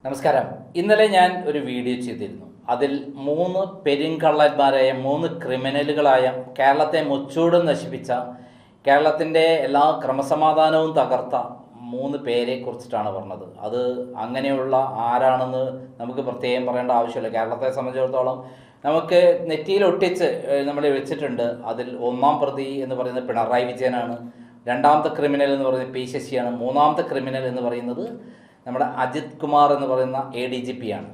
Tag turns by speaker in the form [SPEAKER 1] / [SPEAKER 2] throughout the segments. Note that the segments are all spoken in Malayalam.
[SPEAKER 1] നമസ്കാരം. ഇന്നലെ ഞാൻ ഒരു വീഡിയോ ചെയ്തിരുന്നു. അതിൽ 3 പെരുങ്കള്ളന്മാരായ 3 ക്രിമിനലുകളായ കേരളത്തെ മുച്ചൂടും നശിപ്പിച്ച, കേരളത്തിൻ്റെ എല്ലാ ക്രമസമാധാനവും തകർത്ത 3 പേരെ കുറിച്ചിട്ടാണ് പറഞ്ഞത്. അത് അങ്ങനെയുള്ള ആരാണെന്ന് നമുക്ക് പ്രത്യേകം പറയേണ്ട ആവശ്യമില്ല. കേരളത്തെ സംബന്ധിച്ചിടത്തോളം നമുക്ക് നെറ്റിയിൽ ഒട്ടിച്ച് നമ്മൾ വെച്ചിട്ടുണ്ട്. അതിൽ 1-ാം പ്രതി എന്ന് പറയുന്നത് പിണറായി വിജയനാണ്. 2-ാമത്തെ ക്രിമിനൽ എന്ന് പറയുന്നത് പി ശശിയാണ്. 3-ാമത്തെ ക്രിമിനൽ എന്ന് പറയുന്നത് നമ്മുടെ അജിത് കുമാർ എന്ന് പറയുന്ന ADGP ആണ്.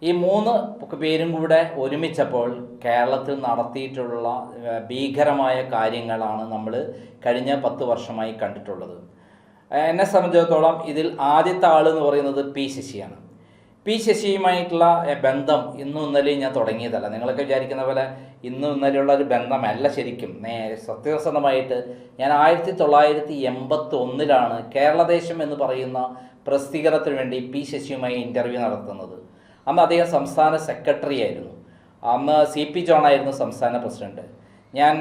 [SPEAKER 1] ഈ 3 പേരും കൂടെ ഒരുമിച്ചപ്പോൾ കേരളത്തിൽ നടത്തിയിട്ടുള്ള ഭീകരമായ കാര്യങ്ങളാണ് നമ്മൾ കഴിഞ്ഞ 10 വർഷമായി കണ്ടിട്ടുള്ളത്. എന്നെ സംബന്ധിച്ചിടത്തോളം ഇതിൽ ആദ്യത്തെ ആൾ എന്ന് പറയുന്നത് പി ശശിയാണ്. പി ശശിയുമായിട്ടുള്ള ബന്ധം ഇന്നും ഇന്നലെയും ഞാൻ തുടങ്ങിയതല്ല. നിങ്ങളൊക്കെ വിചാരിക്കുന്ന പോലെ ഇന്നും ഇന്നലെയുള്ള ഒരു ബന്ധമല്ല. ശരിക്കും സത്യസന്ധമായിട്ട് ഞാൻ 1981 കേരളദേശം എന്ന് പറയുന്ന പ്രസിദ്ധീകരണത്തിന് വേണ്ടി പി ശശിയുമായി ഇൻ്റർവ്യൂ നടത്തുന്നത്. അന്ന് അദ്ദേഹം സംസ്ഥാന സെക്രട്ടറി ആയിരുന്നു. അന്ന് CP ജോൺ ആയിരുന്നു സംസ്ഥാന പ്രസിഡന്റ്. ഞാൻ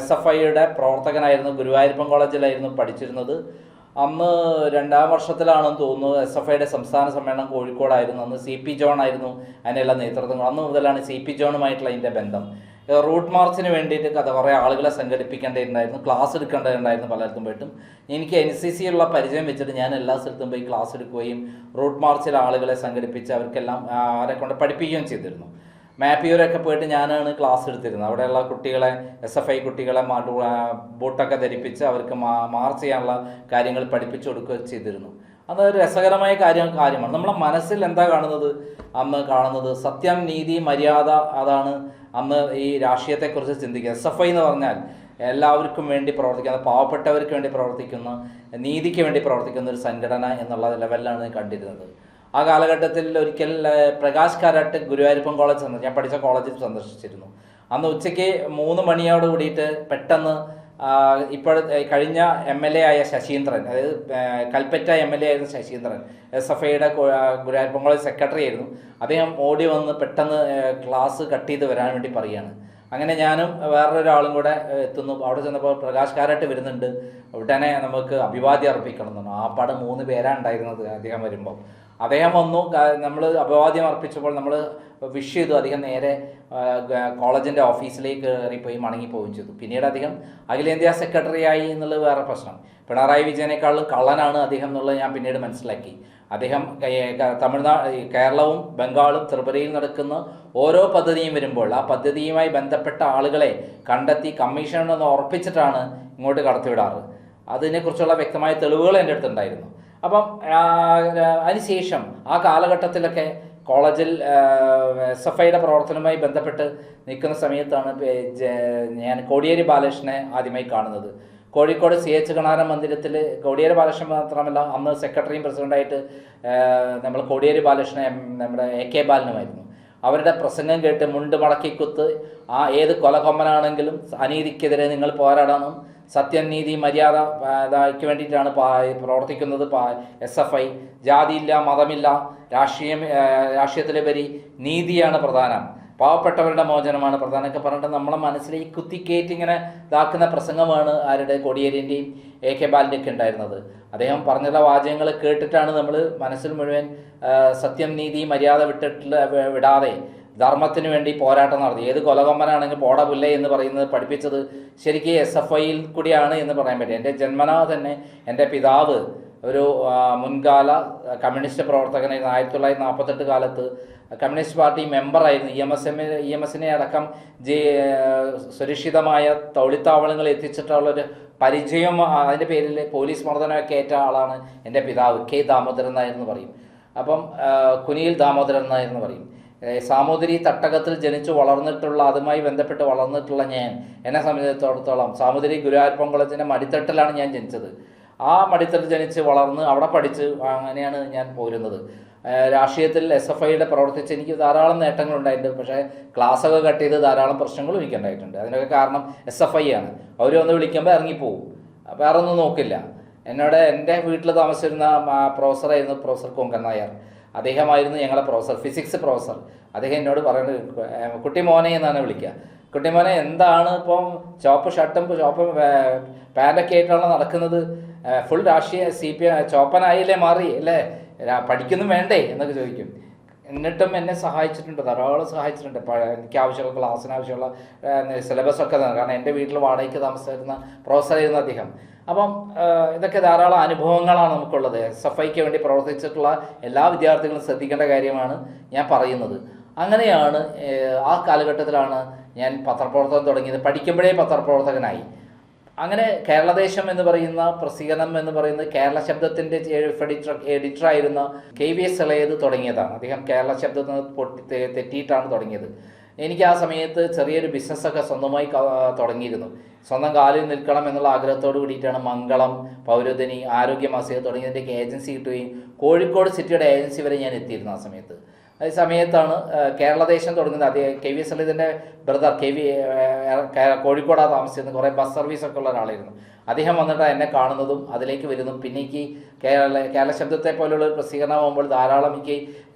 [SPEAKER 1] SFIയുടെ പ്രവർത്തകനായിരുന്നു. ഗുരുവായൂരപ്പൻ കോളേജിലായിരുന്നു പഠിച്ചിരുന്നത്. അന്ന് 2-ാം വർഷത്തിലാണെന്ന് തോന്നുന്നു SFIയുടെ സംസ്ഥാന സമ്മേളനം കോഴിക്കോടായിരുന്നു. അന്ന് CP ജോൺ ആയിരുന്നു അതിനെല്ലാം നേതൃത്വം. അന്ന് മുതലാണ് CP ജോണുമായിട്ടുള്ള അതിൻ്റെ ബന്ധം. റൂട്ട് മാർച്ചിന് വേണ്ടിയിട്ട് കുറേ ആളുകളെ സംഘടിപ്പിക്കേണ്ടതുണ്ടായിരുന്നു, ക്ലാസ് എടുക്കേണ്ടതുണ്ടായിരുന്നു. പലയിടത്തും പോയിട്ടും എനിക്ക് NCC ഉള്ള പരിചയം വെച്ചിട്ട് ഞാൻ എല്ലാ സ്ഥലത്തും പോയി ക്ലാസ് എടുക്കുകയും റൂട്ട് മാർച്ചിൽ ആളുകളെ സംഘടിപ്പിച്ച് അവർക്കെല്ലാം അവരെ കൊണ്ട് പഠിപ്പിക്കുകയും ചെയ്തിരുന്നു. മാപ്പിയൂരൊക്കെ പോയിട്ട് ഞാനാണ് ക്ലാസ് എടുത്തിരുന്നത്. അവിടെയുള്ള കുട്ടികളെ SFI കുട്ടികളെ ബൂട്ടൊക്കെ ധരിപ്പിച്ച് അവർക്ക് മാർച്ച് ചെയ്യാനുള്ള കാര്യങ്ങൾ പഠിപ്പിച്ചു കൊടുക്കുകയും ചെയ്തിരുന്നു. അതൊരു രസകരമായ കാര്യമാണ്. നമ്മളെ മനസ്സിൽ എന്താ കാണുന്നത്? അന്ന് കാണുന്നത് സത്യം, നീതി, മര്യാദ. അതാണ് അന്ന് ഈ രാഷ്ട്രീയത്തെക്കുറിച്ച് ചിന്തിക്കുക. SFI എന്ന് പറഞ്ഞാൽ എല്ലാവർക്കും വേണ്ടി പ്രവർത്തിക്കുന്ന, പാവപ്പെട്ടവർക്ക് വേണ്ടി പ്രവർത്തിക്കുന്ന, നീതിക്ക് വേണ്ടി പ്രവർത്തിക്കുന്ന ഒരു സംഘടന എന്നുള്ള ലെവലിലാണ് കണ്ടിരുന്നത്. ആ കാലഘട്ടത്തിൽ ഒരിക്കൽ പ്രകാശ് കാരാട്ട് ഗുരുവായൂരപ്പൻ കോളേജ് ഞാൻ പഠിച്ച കോളേജിൽ സന്ദർശിച്ചിരുന്നു. അന്ന് ഉച്ചയ്ക്ക് 3 മണിയോട് കൂടിയിട്ട് പെട്ടെന്ന് കഴിഞ്ഞ MLA ആയ ശശീന്ദ്രൻ, അതായത് കൽപ്പറ്റ MLA ആയിരുന്ന ശശീന്ദ്രൻ, SFIയുടെ ഗുരുവായൂരപ്പൻ കോളേജ് സെക്രട്ടറി ആയിരുന്നു. അദ്ദേഹം ഓടി വന്ന് പെട്ടെന്ന് ക്ലാസ് കട്ട് ചെയ്ത് വരാൻ വേണ്ടി പറയുകയാണ്. അങ്ങനെ ഞാനും വേറൊരാളും കൂടെ എത്തുന്നു. അവിടെ ചെന്നപ്പോൾ പ്രകാശ് കാരാട്ട് വരുന്നുണ്ട്. ഉടനെ നമുക്ക് അഭിവാദ്യം അർപ്പിക്കണം എന്നാണ്. ആ പടം 3 പേരാണ് ഉണ്ടായിരുന്നത്. അദ്ദേഹം വരുമ്പോൾ അദ്ദേഹം വന്നു. നമ്മൾ അഭിവാദ്യം അർപ്പിച്ചപ്പോൾ നമ്മൾ വിഷ് ചെയ്തു. അദ്ദേഹം നേരെ കോളേജിൻ്റെ ഓഫീസിലേക്ക് കയറിപ്പോയി മടങ്ങിപ്പോവുകയും ചെയ്തു. പിന്നീട് അദ്ദേഹം അഖിലേന്ത്യാ സെക്രട്ടറി ആയി എന്നുള്ളത് വേറെ പ്രശ്നം. പിണറായി വിജയനേക്കാളും കള്ളനാണ് അദ്ദേഹം എന്നുള്ളത് ഞാൻ പിന്നീട് മനസ്സിലാക്കി. അദ്ദേഹം കേരളവും ബംഗാളും ത്രിപുരയിൽ നടക്കുന്ന ഓരോ പദ്ധതിയും വരുമ്പോൾ ആ പദ്ധതിയുമായി ബന്ധപ്പെട്ട ആളുകളെ കണ്ടെത്തി കമ്മീഷനൊന്ന് ഉറപ്പിച്ചിട്ടാണ് ഇങ്ങോട്ട് കടത്തിവിടാറ്. അതിനെക്കുറിച്ചുള്ള വ്യക്തമായ തെളിവുകൾ എൻ്റെ അടുത്തുണ്ടായിരുന്നു. അപ്പം അതിനുശേഷം ആ കാലഘട്ടത്തിലൊക്കെ കോളേജിൽ SFIയുടെ പ്രവർത്തനവുമായി ബന്ധപ്പെട്ട് നിൽക്കുന്ന സമയത്താണ് ഞാൻ കോടിയേരി ബാലകൃഷ്ണനെ ആദ്യമായി കാണുന്നത്. കോഴിക്കോട് CH കണാരം മന്ദിരത്തിൽ കോടിയേരി ബാലകൃഷ്ണൻ മാത്രമല്ല, അന്ന് സെക്രട്ടറിയും പ്രസിഡൻ്റായിട്ട് നമ്മൾ കോടിയേരി ബാലകൃഷ്ണൻ നമ്മുടെ AK ബാലനുമായിരുന്നു. അവരുടെ പ്രസംഗം കേട്ട് മുണ്ട് മടക്കിക്കുത്ത്, ഏത് കൊലകൊമ്പനാണെങ്കിലും അനീതിക്കെതിരെ നിങ്ങൾ പോരാടണം, സത്യം, നീതി, മര്യാദ ഇതാക്ക് വേണ്ടിയിട്ടാണ് പ്രവർത്തിക്കുന്നത് SFI. ജാതിയില്ല, മതമില്ല, രാഷ്ട്രീയത്തിലുപരി നീതിയാണ് പ്രധാനം, പാവപ്പെട്ടവരുടെ മോചനമാണ് പ്രധാനമൊക്കെ പറഞ്ഞിട്ട് നമ്മളെ മനസ്സിലേക്ക് കുത്തിക്കയറ്റി ഇങ്ങനെ ഇതാക്കുന്ന പ്രസംഗമാണ് ആരുടെ കോടിയേരിൻ്റെയും AK ബാലിൻ്റെയൊക്കെ ഉണ്ടായിരുന്നത്. അദ്ദേഹം പറഞ്ഞുള്ള വാചകങ്ങൾ കേട്ടിട്ടാണ് നമ്മൾ മനസ്സിൽ മുഴുവൻ സത്യം, നീതി, മര്യാദ വിടാതെ ധർമ്മത്തിന് വേണ്ടി പോരാട്ടം നടത്തി. ഏത് കൊലകൊമ്പനാണെങ്കിൽ പോട പുല്ലേ എന്ന് പറയുന്നത് പഠിപ്പിച്ചത് ശരിക്കും SFIയിൽ കൂടിയാണ് എന്ന് പറയാൻ പറ്റും. എൻ്റെ ജന്മനാ തന്നെ എൻ്റെ പിതാവ് ഒരു മുൻകാല കമ്മ്യൂണിസ്റ്റ് പ്രവർത്തകനായിരുന്നു. 1948 കാലത്ത് കമ്മ്യൂണിസ്റ്റ് പാർട്ടി മെമ്പറായിരുന്നു. EMSനെ അടക്കം സുരക്ഷിതമായ തൊഴിൽത്താവളങ്ങളിൽ എത്തിച്ചിട്ടുള്ളൊരു പരിചയം, അതിൻ്റെ പേരിൽ പോലീസ് മർദ്ദനമൊക്കെ ഏറ്റ ആളാണ് എൻ്റെ പിതാവ്. K ദാമോദരൻ നായരെന്ന് പറയും. അപ്പം കുനിയിൽ ദാമോദരൻ നായരെന്ന് പറയും. സാമൂതിരി തട്ടകത്തിൽ ജനിച്ചു വളർന്നിട്ടുള്ള, അതുമായി ബന്ധപ്പെട്ട് വളർന്നിട്ടുള്ള എന്നെ സംബന്ധിച്ചിടത്തോളം സാമൂതിരി ഗുരുവായൂരപ്പൻ കോളേജിൻ്റെ മടിത്തട്ടിലാണ് ഞാൻ ജനിച്ചത്. ആ മടിത്തട്ടിൽ ജനിച്ച് വളർന്ന് അവിടെ പഠിച്ച് അങ്ങനെയാണ് ഞാൻ പോരുന്നത്. രാഷ്ട്രീയത്തിൽ SFIയുടെ പ്രവർത്തിച്ച് എനിക്ക് ധാരാളം നേട്ടങ്ങളുണ്ടായിട്ടുണ്ട്. പക്ഷേ ക്ലാസ്സൊക്കെ കട്ട് ചെയ്ത് ധാരാളം പ്രശ്നങ്ങളും എനിക്കുണ്ടായിട്ടുണ്ട്. അതിനൊക്കെ കാരണം SFI ആണ്. അവർ വന്ന് വിളിക്കുമ്പോൾ ഇറങ്ങിപ്പോവും, വേറെ ഒന്നും നോക്കില്ല. എൻ്റെ വീട്ടിൽ താമസിച്ചിരുന്ന പ്രൊഫസറായിരുന്നു പ്രൊഫസർ കൊങ്കൻ നായർ. അദ്ദേഹമായിരുന്നു ഞങ്ങളെ പ്രൊഫസർ, ഫിസിക്സ് പ്രൊഫസർ. അദ്ദേഹം എന്നോട് പറയുന്നത് കുട്ടി മോനെ എന്നാണ് വിളിക്കുക. കുട്ടിമോനെ എന്താണ് ഇപ്പം ചോപ്പ് ഷർട്ടും ചോപ്പ് പാൻറ്റൊക്കെ ആയിട്ടാണ് നടക്കുന്നത്, ഫുൾ രാഷ്ട്രീയ CPM ചോപ്പനായില്ലേ മാറി അല്ലേ, പഠിക്കുന്നു വേണ്ടേ എന്നൊക്കെ ചോദിക്കും. എന്നിട്ടും എന്നെ സഹായിച്ചിട്ടുണ്ട്, ധാരാളം സഹായിച്ചിട്ടുണ്ട്. എനിക്ക് ആവശ്യമുള്ള ക്ലാസ്സിന് ആവശ്യമുള്ള സിലബസൊക്കെ തന്നെ. കാരണം എൻ്റെ വീട്ടിൽ വാടകയ്ക്ക് താമസിച്ചിരുന്ന പ്രൊഫസറായിരുന്നു അദ്ദേഹം. അപ്പം ഇതൊക്കെ ധാരാളം അനുഭവങ്ങളാണ് നമുക്കുള്ളത്. SFIക്ക് വേണ്ടി പ്രവർത്തിച്ചിട്ടുള്ള എല്ലാ വിദ്യാർത്ഥികളും ശ്രദ്ധിക്കേണ്ട കാര്യമാണ് ഞാൻ പറയുന്നത്. അങ്ങനെയാണ് ആ കാലഘട്ടത്തിലാണ് ഞാൻ പത്രപ്രവർത്തനം തുടങ്ങിയത്. പഠിക്കുമ്പോഴേ പത്രപ്രവർത്തകനായി. അങ്ങനെ കേരളദേശം എന്ന് പറയുന്ന പ്രസിദ്ധീകരണം എന്ന് പറയുന്നത് കേരള ശബ്ദത്തിൻ്റെ എഡിറ്ററായിരുന്ന KVS ഇളയത് തുടങ്ങിയതാണ്. അദ്ദേഹം കേരള ശബ്ദത്തിൽ തെറ്റിയിട്ടാണ് തുടങ്ങിയത്. എനിക്ക് ആ സമയത്ത് ചെറിയൊരു ബിസിനസ്സൊക്കെ സ്വന്തമായി തുടങ്ങിയിരുന്നു. സ്വന്തം കാലിൽ നിൽക്കണം എന്നുള്ള ആഗ്രഹത്തോട് കൂടിയിട്ടാണ് മംഗളം, പൗരധനി, ആരോഗ്യ മാസിക തുടങ്ങിയതിൻ്റെയൊക്കെ ഏജൻസി കിട്ടുകയും കോഴിക്കോട് സിറ്റിയുടെ ഏജൻസി വരെ ഞാൻ എത്തിയിരുന്നു ആ സമയത്ത്. അതേ സമയത്താണ് കേരളദേശം തുടങ്ങുന്നത്. അത് KVS ഇളയതിൻ്റെ ബ്രദർ കോഴിക്കോടാണ് താമസിച്ചിരുന്നത്. കുറേ ബസ് സർവീസൊക്കെ ഉള്ള ഒരാളായിരുന്നു. അദ്ദേഹം വന്നിട്ട് എന്നെ കാണുന്നതും അതിലേക്ക് വരുന്നതും. പിന്നെ എനിക്ക് കേരള ശബ്ദത്തെ പോലുള്ള ഒരു പ്രസിദ്ധീകരണമാകുമ്പോൾ ധാരാളം എനിക്ക്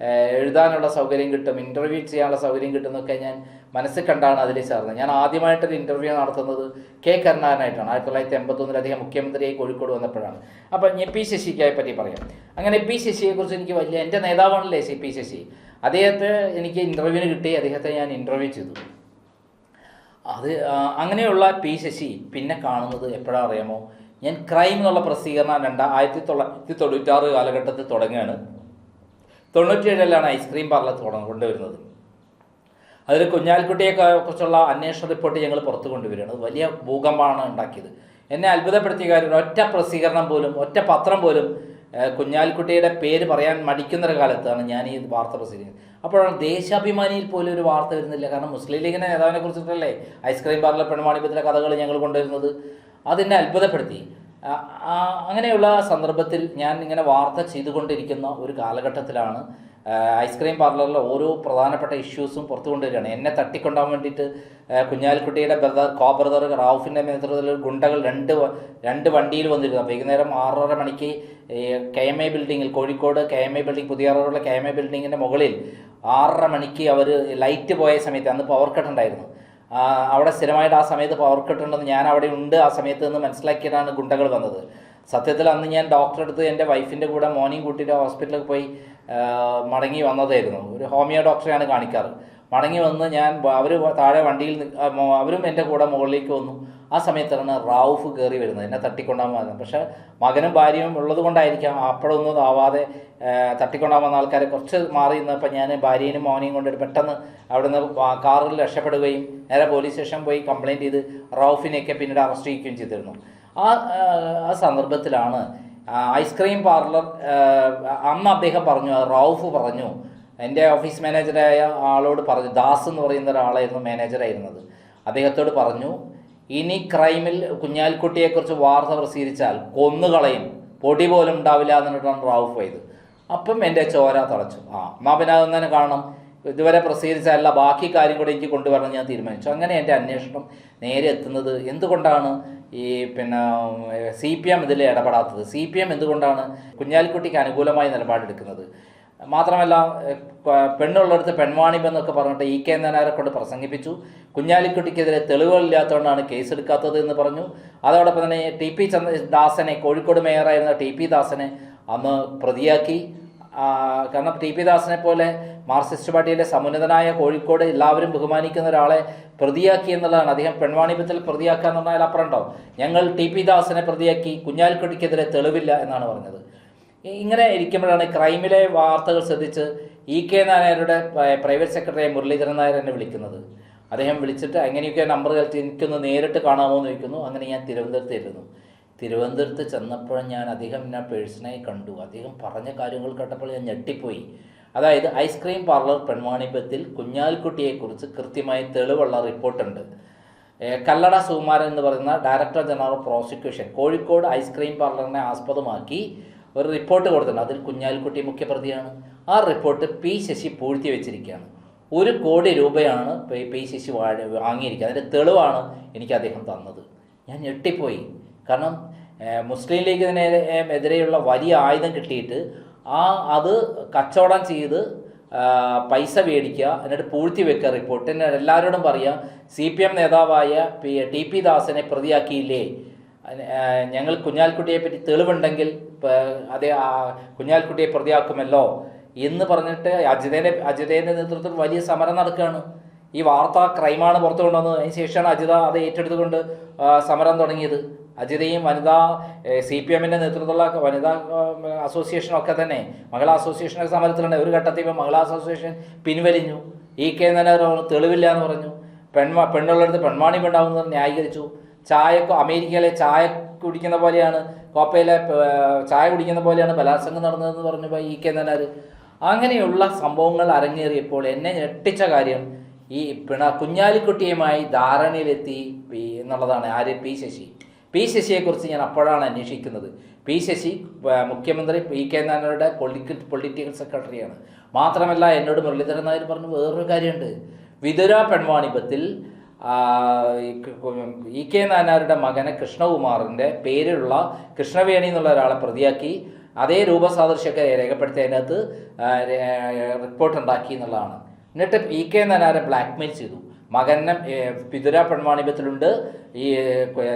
[SPEAKER 1] എഴുതാനുള്ള സൗകര്യം കിട്ടും, ഇൻ്റർവ്യൂ ചെയ്യാനുള്ള സൗകര്യം കിട്ടുന്നതൊക്കെ ഞാൻ മനസ്സിൽ കണ്ടാണ് അതിൽ ചേർന്നത്. ഞാൻ ആദ്യമായിട്ടൊരു ഇൻ്റർവ്യൂ നടത്തുന്നത് K. കരുണാകരനായിട്ടാണ്. 1981 അദ്ദേഹം മുഖ്യമന്ത്രിയായി കോഴിക്കോട് വന്നപ്പോഴാണ്. അപ്പം P. ശശിയെ പറ്റി പറയാം. അങ്ങനെ P. ശശിയെക്കുറിച്ച് എനിക്ക് വലിയ, എൻ്റെ നേതാവാണല്ലേ P. ശശി, അദ്ദേഹത്തെ എനിക്ക് ഇൻ്റർവ്യൂവിന് കിട്ടി. അദ്ദേഹത്തെ ഞാൻ ഇൻ്റർവ്യൂ ചെയ്തു. അങ്ങനെയുള്ള P. ശശി പിന്നെ കാണുന്നത് എപ്പോഴാണ് അറിയാമോ? ഞാൻ ക്രൈം എന്നുള്ള പ്രസിദ്ധീകരണം 1996 കാലഘട്ടത്തിൽ തുടങ്ങുകയാണ്. 97 ഐസ്ക്രീം പാർലർ കൊണ്ടുവരുന്നത്. അതിൽ കുഞ്ഞാലിക്കുട്ടിയെ കുറിച്ചുള്ള അന്വേഷണ റിപ്പോർട്ട് ഞങ്ങൾ പുറത്തു കൊണ്ടുവരികയാണ്. അത് വലിയ ഭൂകമ്പമാണ് ഉണ്ടാക്കിയത്. എന്നെ അത്ഭുതപ്പെടുത്തിയ കാര്യം, ഒറ്റ പ്രസിദ്ധീകരണം പോലും, ഒറ്റ പത്രം പോലും കുഞ്ഞാലിക്കുട്ടിയുടെ പേര് പറയാൻ മടിക്കുന്നൊരു കാലത്താണ് ഞാൻ ഈ വാർത്ത പ്രസിദ്ധീകരിക്കുന്നത്. അപ്പോഴാണ് ദേശാഭിമാനിയിൽ പോലും ഒരു വാർത്ത വരുന്നില്ല. കാരണം മുസ്ലിം ലീഗിൻ്റെ നേതാവിനെ കുറിച്ചിട്ടല്ലേ ഐസ്ക്രീം പാർലർ പെൺവാണിഭത്തിലെ കഥകൾ ഞങ്ങൾ കൊണ്ടുവരുന്നത്. അതെന്നെ അത്ഭുതപ്പെടുത്തി. അങ്ങനെയുള്ള സന്ദർഭത്തിൽ ഞാൻ ഇങ്ങനെ വാർത്ത ചെയ്തുകൊണ്ടിരിക്കുന്ന ഒരു കാലഘട്ടത്തിലാണ് ഐസ്ക്രീം പാർലറിലെ ഓരോ പ്രധാനപ്പെട്ട ഇഷ്യൂസും പുറത്തു കൊണ്ടുവരികയാണ്. എന്നെ തട്ടിക്കൊണ്ടാൻ വേണ്ടിയിട്ട് കുഞ്ഞാലിക്കുട്ടിയുടെ ബ്രദർ റാവുഫിൻ്റെ നേതൃത്വത്തിൽ ഗുണ്ടകൾ രണ്ട് വണ്ടിയിൽ വന്നിരുന്നു. വൈകുന്നേരം 6:30 മണിക്ക് KMA ബിൽഡിങ്ങിൽ, കോഴിക്കോട് KMA ബിൽഡിംഗ്, പുതിയ റോഡിലെ KMA ബിൽഡിങ്ങിൻ്റെ മുകളിൽ 6:30 മണിക്ക് അവർ ലൈറ്റ് പോയ സമയത്ത്, അന്ന് പവർ കട്ട് ഉണ്ടായിരുന്നു. അവിടെ സ്ഥിരമായിട്ട് ആ സമയത്ത് പവർ കട്ട് ഉണ്ടെന്ന് ഞാൻ അവിടെ ഉണ്ട് ആ സമയത്ത് നിന്ന് മനസ്സിലാക്കിയിട്ടാണ് ഗുണ്ടകൾ വന്നത്. സത്യത്തിൽ അന്ന് ഞാൻ ഡോക്ടറെ അടുത്ത് എൻ്റെ വൈഫിൻ്റെ കൂടെ മോർണിംഗ് കൂട്ടിയിട്ട് ഹോസ്പിറ്റലിൽ പോയി മടങ്ങി വന്നതായിരുന്നു. ഒരു ഹോമിയോ ഡോക്ടറെയാണ് കാണിക്കാറ്. മടങ്ങി വന്ന് അവർ താഴെ വണ്ടിയിൽ, അവരും എൻ്റെ കൂടെ മുകളിലേക്ക് വന്നു. ആ സമയത്താണ് റാവുഫ് കയറി വരുന്നത്, എന്നെ തട്ടിക്കൊണ്ടാൻ വന്നത്. പക്ഷേ മകനും ഭാര്യയും ഉള്ളത് കൊണ്ടായിരിക്കാം അപ്പോഴൊന്നും ആവാതെ തട്ടിക്കൊണ്ടാൻ വന്ന ആൾക്കാരെ കുറച്ച് മാറി നിന്നപ്പോൾ ഞാൻ ഭാര്യയും മോനെയും കൊണ്ടിട്ട് പെട്ടെന്ന് അവിടെ നിന്ന് കാറിൽ രക്ഷപ്പെടുകയും നേരെ പോലീസ് സ്റ്റേഷൻ പോയി കംപ്ലയിൻറ്റ് ചെയ്ത് റാവുഫിനെയൊക്കെ പിന്നീട് അറസ്റ്റ് ചെയ്യുകയും ചെയ്തിരുന്നു. ആ സന്ദർഭത്തിലാണ് ഐസ്ക്രീം പാർലർ, അന്ന് അദ്ദേഹം പറഞ്ഞു, റാവുഫ് പറഞ്ഞു, എൻ്റെ ഓഫീസ് മാനേജറായ ആളോട് പറഞ്ഞു, ദാസ് എന്ന് പറയുന്ന ഒരാളായിരുന്നു മാനേജറായിരുന്നത്, അദ്ദേഹത്തോട് പറഞ്ഞു, ഇനി ക്രൈമിൽ കുഞ്ഞാലിക്കുട്ടിയെക്കുറിച്ച് വാർത്ത പ്രസിദ്ധീകരിച്ചാൽ കൊന്നുകളയും, പൊടി പോലും ഉണ്ടാവില്ല എന്നിട്ടാണ് റാവുഫ് പോയത്. അപ്പം എൻ്റെ ചോര തളച്ചു. എന്നാൽ പിന്നെ അതൊന്നും തന്നെ കാണണം, ഇതുവരെ പ്രസിദ്ധീകരിച്ചല്ല, ബാക്കി കാര്യം കൂടെ എനിക്ക് കൊണ്ടുവരണം ഞാൻ തീരുമാനിച്ചു. അങ്ങനെ എൻ്റെ അന്വേഷണം നേരെ എത്തുന്നത് എന്തുകൊണ്ടാണ് ഈ CPM ഇതിൽ ഇടപെടാത്തത്, CPM എന്തുകൊണ്ടാണ് കുഞ്ഞാലിക്കുട്ടിക്ക് അനുകൂലമായി നിലപാടെടുക്കുന്നത്, മാത്രമല്ല പെണ്ണുള്ളിടത്ത് പെൺവാണിഭം എന്നൊക്കെ പറഞ്ഞിട്ട് EK നായരെ കൊണ്ട് പ്രസംഗിപ്പിച്ചു. കുഞ്ഞാലിക്കുട്ടിക്കെതിരെ തെളിവുകളില്ലാത്തതുകൊണ്ടാണ് കേസെടുക്കാത്തത് എന്ന് പറഞ്ഞു. അതോടൊപ്പം തന്നെ TP ദാസനെ, കോഴിക്കോട് മേയറായിരുന്ന TP ദാസനെ അന്ന് പ്രതിയാക്കി. കാരണം TP ദാസനെ പോലെ മാർക്സിസ്റ്റ് പാർട്ടിയിലെ സമുന്നതനായ, കോഴിക്കോട് എല്ലാവരും ബഹുമാനിക്കുന്ന ഒരാളെ പ്രതിയാക്കി എന്നുള്ളതാണ്. അദ്ദേഹം പെൺവാണിഭത്തിൽ പ്രതിയാക്കുക എന്ന് പറഞ്ഞാൽ അപ്പുറം ഉണ്ടാവും. ഞങ്ങൾ TP ദാസനെ പ്രതിയാക്കി, കുഞ്ഞാലിക്കുട്ടിക്കെതിരെ തെളിവില്ല എന്നാണ് പറഞ്ഞത്. ഇങ്ങനെ ഇരിക്കുമ്പോഴാണ് ക്രൈമിലെ വാർത്തകൾ ശ്രദ്ധിച്ച് EK നായരുടെ പ്രൈവറ്റ് സെക്രട്ടറി മുരളീധരൻ നായർ എന്നെ വിളിക്കുന്നത്. അദ്ദേഹം വിളിച്ചിട്ട് എങ്ങനെയൊക്കെ നമ്പർ കളിച്ച് എനിക്കൊന്ന് നേരിട്ട് കാണാമോ എന്ന് ചോദിക്കുന്നു. അങ്ങനെ ഞാൻ തിരുവനന്തപുരത്ത് ചെന്നപ്പോൾ അദ്ദേഹം എന്നെ പേഴ്സണായി കണ്ടു. അദ്ദേഹം പറഞ്ഞ കാര്യങ്ങൾ കേട്ടപ്പോൾ ഞാൻ ഞെട്ടിപ്പോയി. അതായത് ഐസ്ക്രീം പാർലർ പെൺവാണിഭത്തിൽ കുഞ്ഞാലിക്കുട്ടിയെക്കുറിച്ച് കൃത്യമായി തെളിവുള്ള റിപ്പോർട്ടുണ്ട്. കല്ലട സുകുമാരൻ എന്ന് പറയുന്ന director general of prosecution Kozhikode ice cream പാർലറിനെ ആസ്പദമാക്കി ഒരു റിപ്പോർട്ട് കൊടുത്തിട്ടുണ്ട്. അതിൽ കുഞ്ഞാലിക്കുട്ടി മുഖ്യപ്രതിയാണ്. ആ റിപ്പോർട്ട് P. ശശി പൂഴ്ത്തി വെച്ചിരിക്കുകയാണ്. 1 കോടി രൂപയാണ് P. ശശി വാങ്ങിയിരിക്കുക. അതിൻ്റെ തെളിവാണ് എനിക്ക് അദ്ദേഹം തന്നത്. ഞാൻ ഞെട്ടിപ്പോയി. കാരണം മുസ്ലിം ലീഗിനെതിരെയുള്ള വലിയ ആയുധം കിട്ടിയിട്ട് അത് കച്ചവടം ചെയ്ത് പൈസ മേടിക്കുക, എന്നിട്ട് പൂഴ്ത്തി വെക്കുക റിപ്പോർട്ട്. എല്ലാവരോടും പറയുക, CPM നേതാവായ TP ദാസനെ പ്രതിയാക്കിയില്ലേ, ഞങ്ങൾ കുഞ്ഞാലിക്കുട്ടിയെ പറ്റി തെളിവുണ്ടെങ്കിൽ അതേ കുഞ്ഞാലിക്കുട്ടിയെ പ്രതിയാക്കുമല്ലോ എന്ന് പറഞ്ഞിട്ട് അജിതേൻ്റെ നേതൃത്വത്തിൽ വലിയ സമരം നടക്കുകയാണ്. ഈ വാർത്ത ക്രൈമാണ് പുറത്തു കൊണ്ടുവന്നത്. അതിന് ശേഷമാണ് അജിത അത് ഏറ്റെടുത്തുകൊണ്ട് സമരം തുടങ്ങിയത്. അജിതയും വനിതാ CPM-ൻ്റെ നേതൃത്വത്തിലുള്ള വനിതാ അസോസിയേഷനൊക്കെ തന്നെ മഹിളാ അസോസിയേഷനൊക്കെ സമരത്തിലുണ്ട്. ഒരു ഘട്ടത്തിൽ ഇപ്പോൾ മഹിളാ അസോസിയേഷൻ പിൻവലിഞ്ഞു. EK തെളിവില്ല എന്ന് പറഞ്ഞു. പെണ്ണുള്ളടുത്ത് പെൺവാണി പെണ്ണാവുന്നത് ന്യായീകരിച്ചു. അമേരിക്കയിലെ ചായ കുടിക്കുന്ന പോലെയാണ്, കോപ്പയിലെ ചായ കുടിക്കുന്ന പോലെയാണ് ബലാത്സംഗം നടന്നതെന്ന് പറഞ്ഞു EK അങ്ങനെയുള്ള സംഭവങ്ങൾ അരങ്ങേറിയപ്പോൾ എന്നെ ഞെട്ടിച്ച കാര്യം ഈ കുഞ്ഞാലിക്കുട്ടിയുമായി ധാരണയിലെത്തി എന്നുള്ളതാണ്. ആര്? പി ശശിയെക്കുറിച്ച് ഞാൻ അപ്പോഴാണ് അന്വേഷിക്കുന്നത്. പി ശശി മുഖ്യമന്ത്രി EK പൊളിറ്റിക്കൽ സെക്രട്ടറിയാണ്. മാത്രമല്ല എന്നോട് മുരളീധരൻ നായർ പറഞ്ഞു വേറൊരു കാര്യമുണ്ട്. വിതുര പെൺവാണിഭത്തിൽ EK നായനാരുടെ മകനെ കൃഷ്ണകുമാറിൻ്റെ പേരിലുള്ള കൃഷ്ണവേണി എന്നുള്ള ഒരാളെ പ്രതിയാക്കി അതേ രൂപസാദൃശ്യമൊക്കെ രേഖപ്പെടുത്തിയതിനകത്ത് റിപ്പോർട്ട് ഉണ്ടാക്കി എന്നുള്ളതാണ്. എന്നിട്ട് EK നായനാരെ ബ്ലാക്ക്മെയിൽ ചെയ്തു. മകനെ വിതുര പെൺവാണിഭത്തിലുണ്ട്,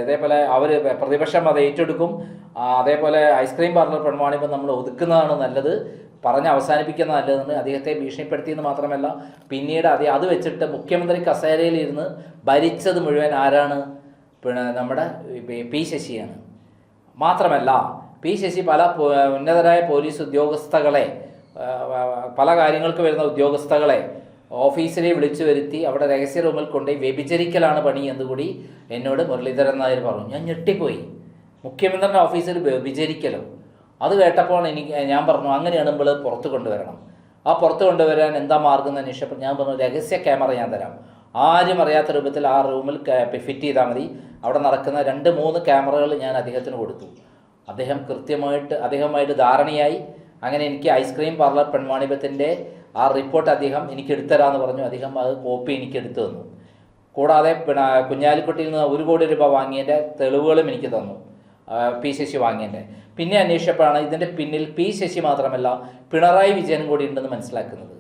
[SPEAKER 1] അതേപോലെ അവർ പ്രതിപക്ഷം അത് ഏറ്റെടുക്കും, അതേപോലെ ഐസ്ക്രീം പാർലർ പെൺവാണിഭം നമ്മൾ ഒതുക്കുന്നതാണ് നല്ലത്, പറഞ്ഞ് അവസാനിപ്പിക്കുന്നത് നല്ലതെന്ന് അദ്ദേഹത്തെ ഭീഷണിപ്പെടുത്തിയെന്ന് മാത്രമല്ല പിന്നീട് അത് വെച്ചിട്ട് മുഖ്യമന്ത്രി കസേരയിലിരുന്ന് ഭരിച്ചത് മുഴുവൻ ആരാണ്? നമ്മുടെ പി ശശിയാണ്. മാത്രമല്ല പി ശശി പല ഉന്നതരായ പോലീസ് ഉദ്യോഗസ്ഥകളെ, പല കാര്യങ്ങൾക്ക് വരുന്ന ഉദ്യോഗസ്ഥകളെ ഓഫീസിലെ വിളിച്ചു വരുത്തി അവിടെ രഹസ്യ റൂമിൽ കൊണ്ടുപോയി വ്യഭിചരിക്കലാണ് പണി എന്നുകൂടി എന്നോട് മുരളീധരൻ നായർ പറഞ്ഞു. ഞാൻ ഞെട്ടിപ്പോയി. മുഖ്യമന്ത്രിയുടെ ഓഫീസിൽ വ്യഭിചരിക്കലോ? അത് കേട്ടപ്പോൾ ഞാൻ പറഞ്ഞു അങ്ങനെയാണ് നമ്മൾ പുറത്ത് കൊണ്ടുവരണം. ആ പുറത്ത് കൊണ്ടുവരാൻ എന്താ മാർഗം എന്ന് അന്വേഷിച്ചപ്പോൾ ഞാൻ പറഞ്ഞു രഹസ്യ ക്യാമറ ഞാൻ തരാം, ആരും അറിയാത്ത രൂപത്തിൽ ആ റൂമിൽ ഫിറ്റ് ചെയ്താൽ മതി. അവിടെ നടക്കുന്ന 2-3 ക്യാമറകൾ ഞാൻ അദ്ദേഹത്തിന് കൊടുത്തു. അദ്ദേഹം അദ്ദേഹമായിട്ട് ധാരണയായി. അങ്ങനെ എനിക്ക് ഐസ്ക്രീം പാർലർ പെൺവാണിഭത്തിൻ്റെ ആ റിപ്പോർട്ട് അദ്ദേഹം എനിക്ക് എടുത്തരാമെന്ന് പറഞ്ഞു. അദ്ദേഹം അത് കോപ്പി എനിക്ക് എടുത്തു തന്നു. കൂടാതെ കുഞ്ഞാലിക്കുട്ടിയിൽ നിന്ന് 1 കോടി രൂപ വാങ്ങിയതിൻ്റെ തെളിവുകളും എനിക്ക് തന്നു, പി ശശി വാങ്ങിയതിൻ്റെ. പിന്നെ അന്വേഷിച്ചപ്പോഴാണ് ഇതിൻ്റെ പിന്നിൽ പി ശശി മാത്രമല്ല പിണറായി വിജയനും കൂടി ഉണ്ടെന്ന് മനസ്സിലാക്കുന്നത്.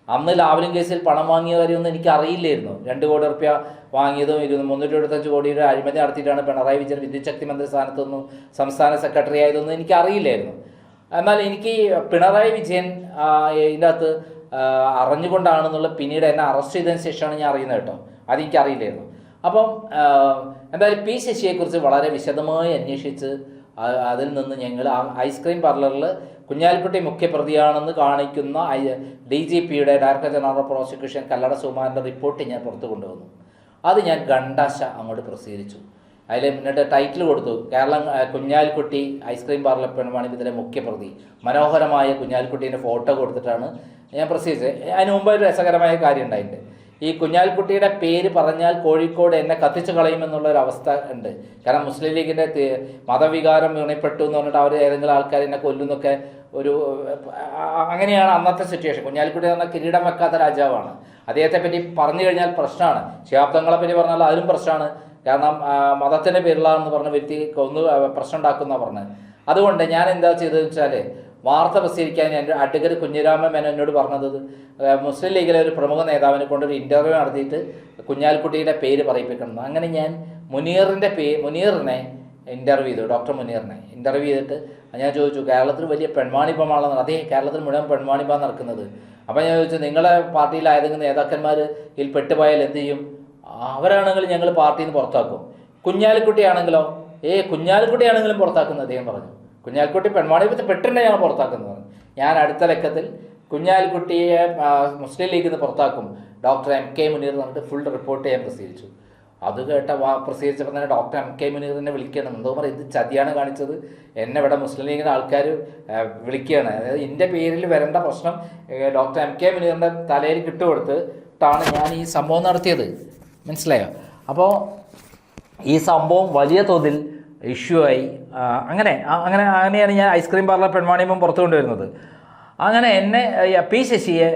[SPEAKER 1] അന്ന് ലാവ്ലിൻ കേസിൽ പണം വാങ്ങിയ കാര്യമൊന്നും എനിക്ക് അറിയില്ലായിരുന്നു. 2 കോടി രൂപ വാങ്ങിയതും 325 കോടിയുടെ അഴിമതി നടത്തിയിട്ടാണ് പിണറായി വിജയൻ വിദ്യുച്ഛക്തി മന്ത്രി സ്ഥാനത്തൊന്നും സംസ്ഥാന സെക്രട്ടറി ആയതൊന്നും എനിക്ക് അറിയില്ലായിരുന്നു. എന്നാൽ എനിക്ക് പിണറായി വിജയൻ ഇതിൻ്റെ അകത്ത് അറിഞ്ഞുകൊണ്ടാണെന്നുള്ള പിന്നീട് എന്നെ അറസ്റ്റ് ചെയ്തതിന് ശേഷമാണ് ഞാൻ അറിയുന്നത് കേട്ടോ. അതെനിക്ക് അറിയില്ലായിരുന്നു. അപ്പം എന്തായാലും പി ശശിയെക്കുറിച്ച് വളരെ വിശദമായി അന്വേഷിച്ച് അതിൽ നിന്ന് ഞങ്ങൾ ഐസ്ക്രീം പാർലറിൽ കുഞ്ഞാലിക്കുട്ടി മുഖ്യപ്രതിയാണെന്ന് കാണിക്കുന്ന DGPയുടെ director general of prosecution Kallada സുകുമാരൻ്റെ റിപ്പോർട്ട് ഞാൻ പുറത്തു കൊണ്ടുവന്നു. അത് ഞാൻ ഗണ്ടാശ അങ്ങോട്ട് പ്രസിദ്ധീകരിച്ചു. അതിൽ എന്നിട്ട് ടൈറ്റിൽ കൊടുത്തു കുഞ്ഞാലിക്കുട്ടി ഐസ്ക്രീം പാർലർ പെൺവാണിഭത്തിലെ മുഖ്യപ്രതി. മനോഹരമായ കുഞ്ഞാലിക്കുട്ടീൻ്റെ ഫോട്ടോ കൊടുത്തിട്ടാണ് ഞാൻ പ്രസിദ്ധീകരിച്ചത്. അതിന് മുമ്പ് ഒരു രസകരമായ കാര്യം ഉണ്ടായിട്ടുണ്ട്. ഈ കുഞ്ഞാലിക്കുട്ടിയുടെ പേര് പറഞ്ഞാൽ കോഴിക്കോട് എന്നെ കത്തിച്ചു കളയുമെന്നുള്ളൊരവസ്ഥ ഉണ്ട്. കാരണം മുസ്ലിം ലീഗിൻ്റെ മതവികാരം വീണപ്പെട്ടു എന്ന് പറഞ്ഞിട്ട് അവർ ഏതെങ്കിലും ആൾക്കാർ എന്നെ കൊല്ലുന്നൊക്കെ അങ്ങനെയാണ് അന്നത്തെ സിറ്റുവേഷൻ. കുഞ്ഞാലിക്കുട്ടി എന്ന് പറഞ്ഞാൽ കിരീടം വെക്കാത്ത രാജാവാണ്. അദ്ദേഹത്തെ പറ്റി പറഞ്ഞു കഴിഞ്ഞാൽ പ്രശ്നമാണ്. ശിഹാബ്ദങ്ങളെ പറ്റി പറഞ്ഞാൽ അതിലും പ്രശ്നമാണ്. കാരണം മതത്തിൻ്റെ പേരിലാണെന്ന് പറഞ്ഞ വ്യക്തി പ്രശ്നം ഉണ്ടാക്കുന്ന പറഞ്ഞത്. അതുകൊണ്ട് ഞാൻ എന്താ ചെയ്തതെന്ന് വെച്ചാൽ വാർത്ത പ്രസിദ്ധീകരിക്കാൻ എൻ്റെ അഡ്വക്കേറ്റ് കുഞ്ഞിരാമൻ മേനോൻ എന്നോട് പറഞ്ഞത് മുസ്ലിം ലീഗിലെ ഒരു പ്രമുഖ നേതാവിനെ കൊണ്ടൊരു ഇൻ്റർവ്യൂ നടത്തിയിട്ട് കുഞ്ഞാലിക്കുട്ടിയുടെ പേര് പറയിപ്പിക്കണം. അങ്ങനെ ഞാൻ മുനീറിനെ ഇൻ്റർവ്യൂ ചെയ്തു. ഡോക്ടർ മുനീറിനെ ഇൻ്റർവ്യൂ ചെയ്തിട്ട് ഞാൻ ചോദിച്ചു കേരളത്തിൽ വലിയ പെൺവാണിഭമാണെന്ന്. അതേ, കേരളത്തിൽ മുഴുവൻ പെൺവാണിഭം നടക്കുന്നത്. അപ്പോൾ ഞാൻ ചോദിച്ചു നിങ്ങളെ പാർട്ടിയിൽ ഏതെങ്കിലും നേതാക്കന്മാർ ഇതിൽ പെട്ടുപോയാൽ എന്ത് ചെയ്യും? അവരാണെങ്കിൽ ഞങ്ങൾ പാർട്ടിയിൽ നിന്ന് പുറത്താക്കും. കുഞ്ഞാലിക്കുട്ടിയാണെങ്കിലും പുറത്താക്കുന്നത് അദ്ദേഹം പറഞ്ഞു. കുഞ്ഞാലിക്കുട്ടി പെൺവാണിഭത്തിൽ പെട്ടിട്ടുണ്ടെങ്കിൽ ഞങ്ങൾ പുറത്താക്കുന്നത്. ഞാൻ അടുത്ത ലക്കത്തിൽ കുഞ്ഞാലിക്കുട്ടിയെ മുസ്ലിം ലീഗിൽ നിന്ന് പുറത്താക്കും, ഡോക്ടർ MK മുനീർ എന്ന് പറഞ്ഞിട്ട് ഫുൾ റിപ്പോർട്ട് ഞാൻ പ്രസിദ്ധീകരിച്ചു. അത് പ്രസിദ്ധീകരിച്ചപ്പോൾ തന്നെ ഡോക്ടർ MK മുനീറിനെ വിളിക്കണം. എന്തോ പറയും ഇത് ചതിയാണ് കാണിച്ചത്, എന്നെ ഇവിടെ മുസ്ലിം ലീഗിൻ്റെ ആൾക്കാർ വിളിക്കുകയാണ്. അതായത് എൻ്റെ പേരിൽ വരേണ്ട പ്രശ്നം ഡോക്ടർ MK മുനീറിൻ്റെ തലയിൽ കിട്ടുകൊടുത്തിട്ടാണ് ഞാൻ ഈ സംഭവം നടത്തിയത്. മനസ്സിലായോ? അപ്പോൾ ഈ സംഭവം വലിയ തോതിൽ ഇഷ്യൂ ആയി. അങ്ങനെയാണ് ഞാൻ ഐസ്ക്രീം പാർലർ പെൺവാണിഭം പുറത്തു കൊണ്ടുവരുന്നത്. അങ്ങനെ എന്നെ പി ശശിയെ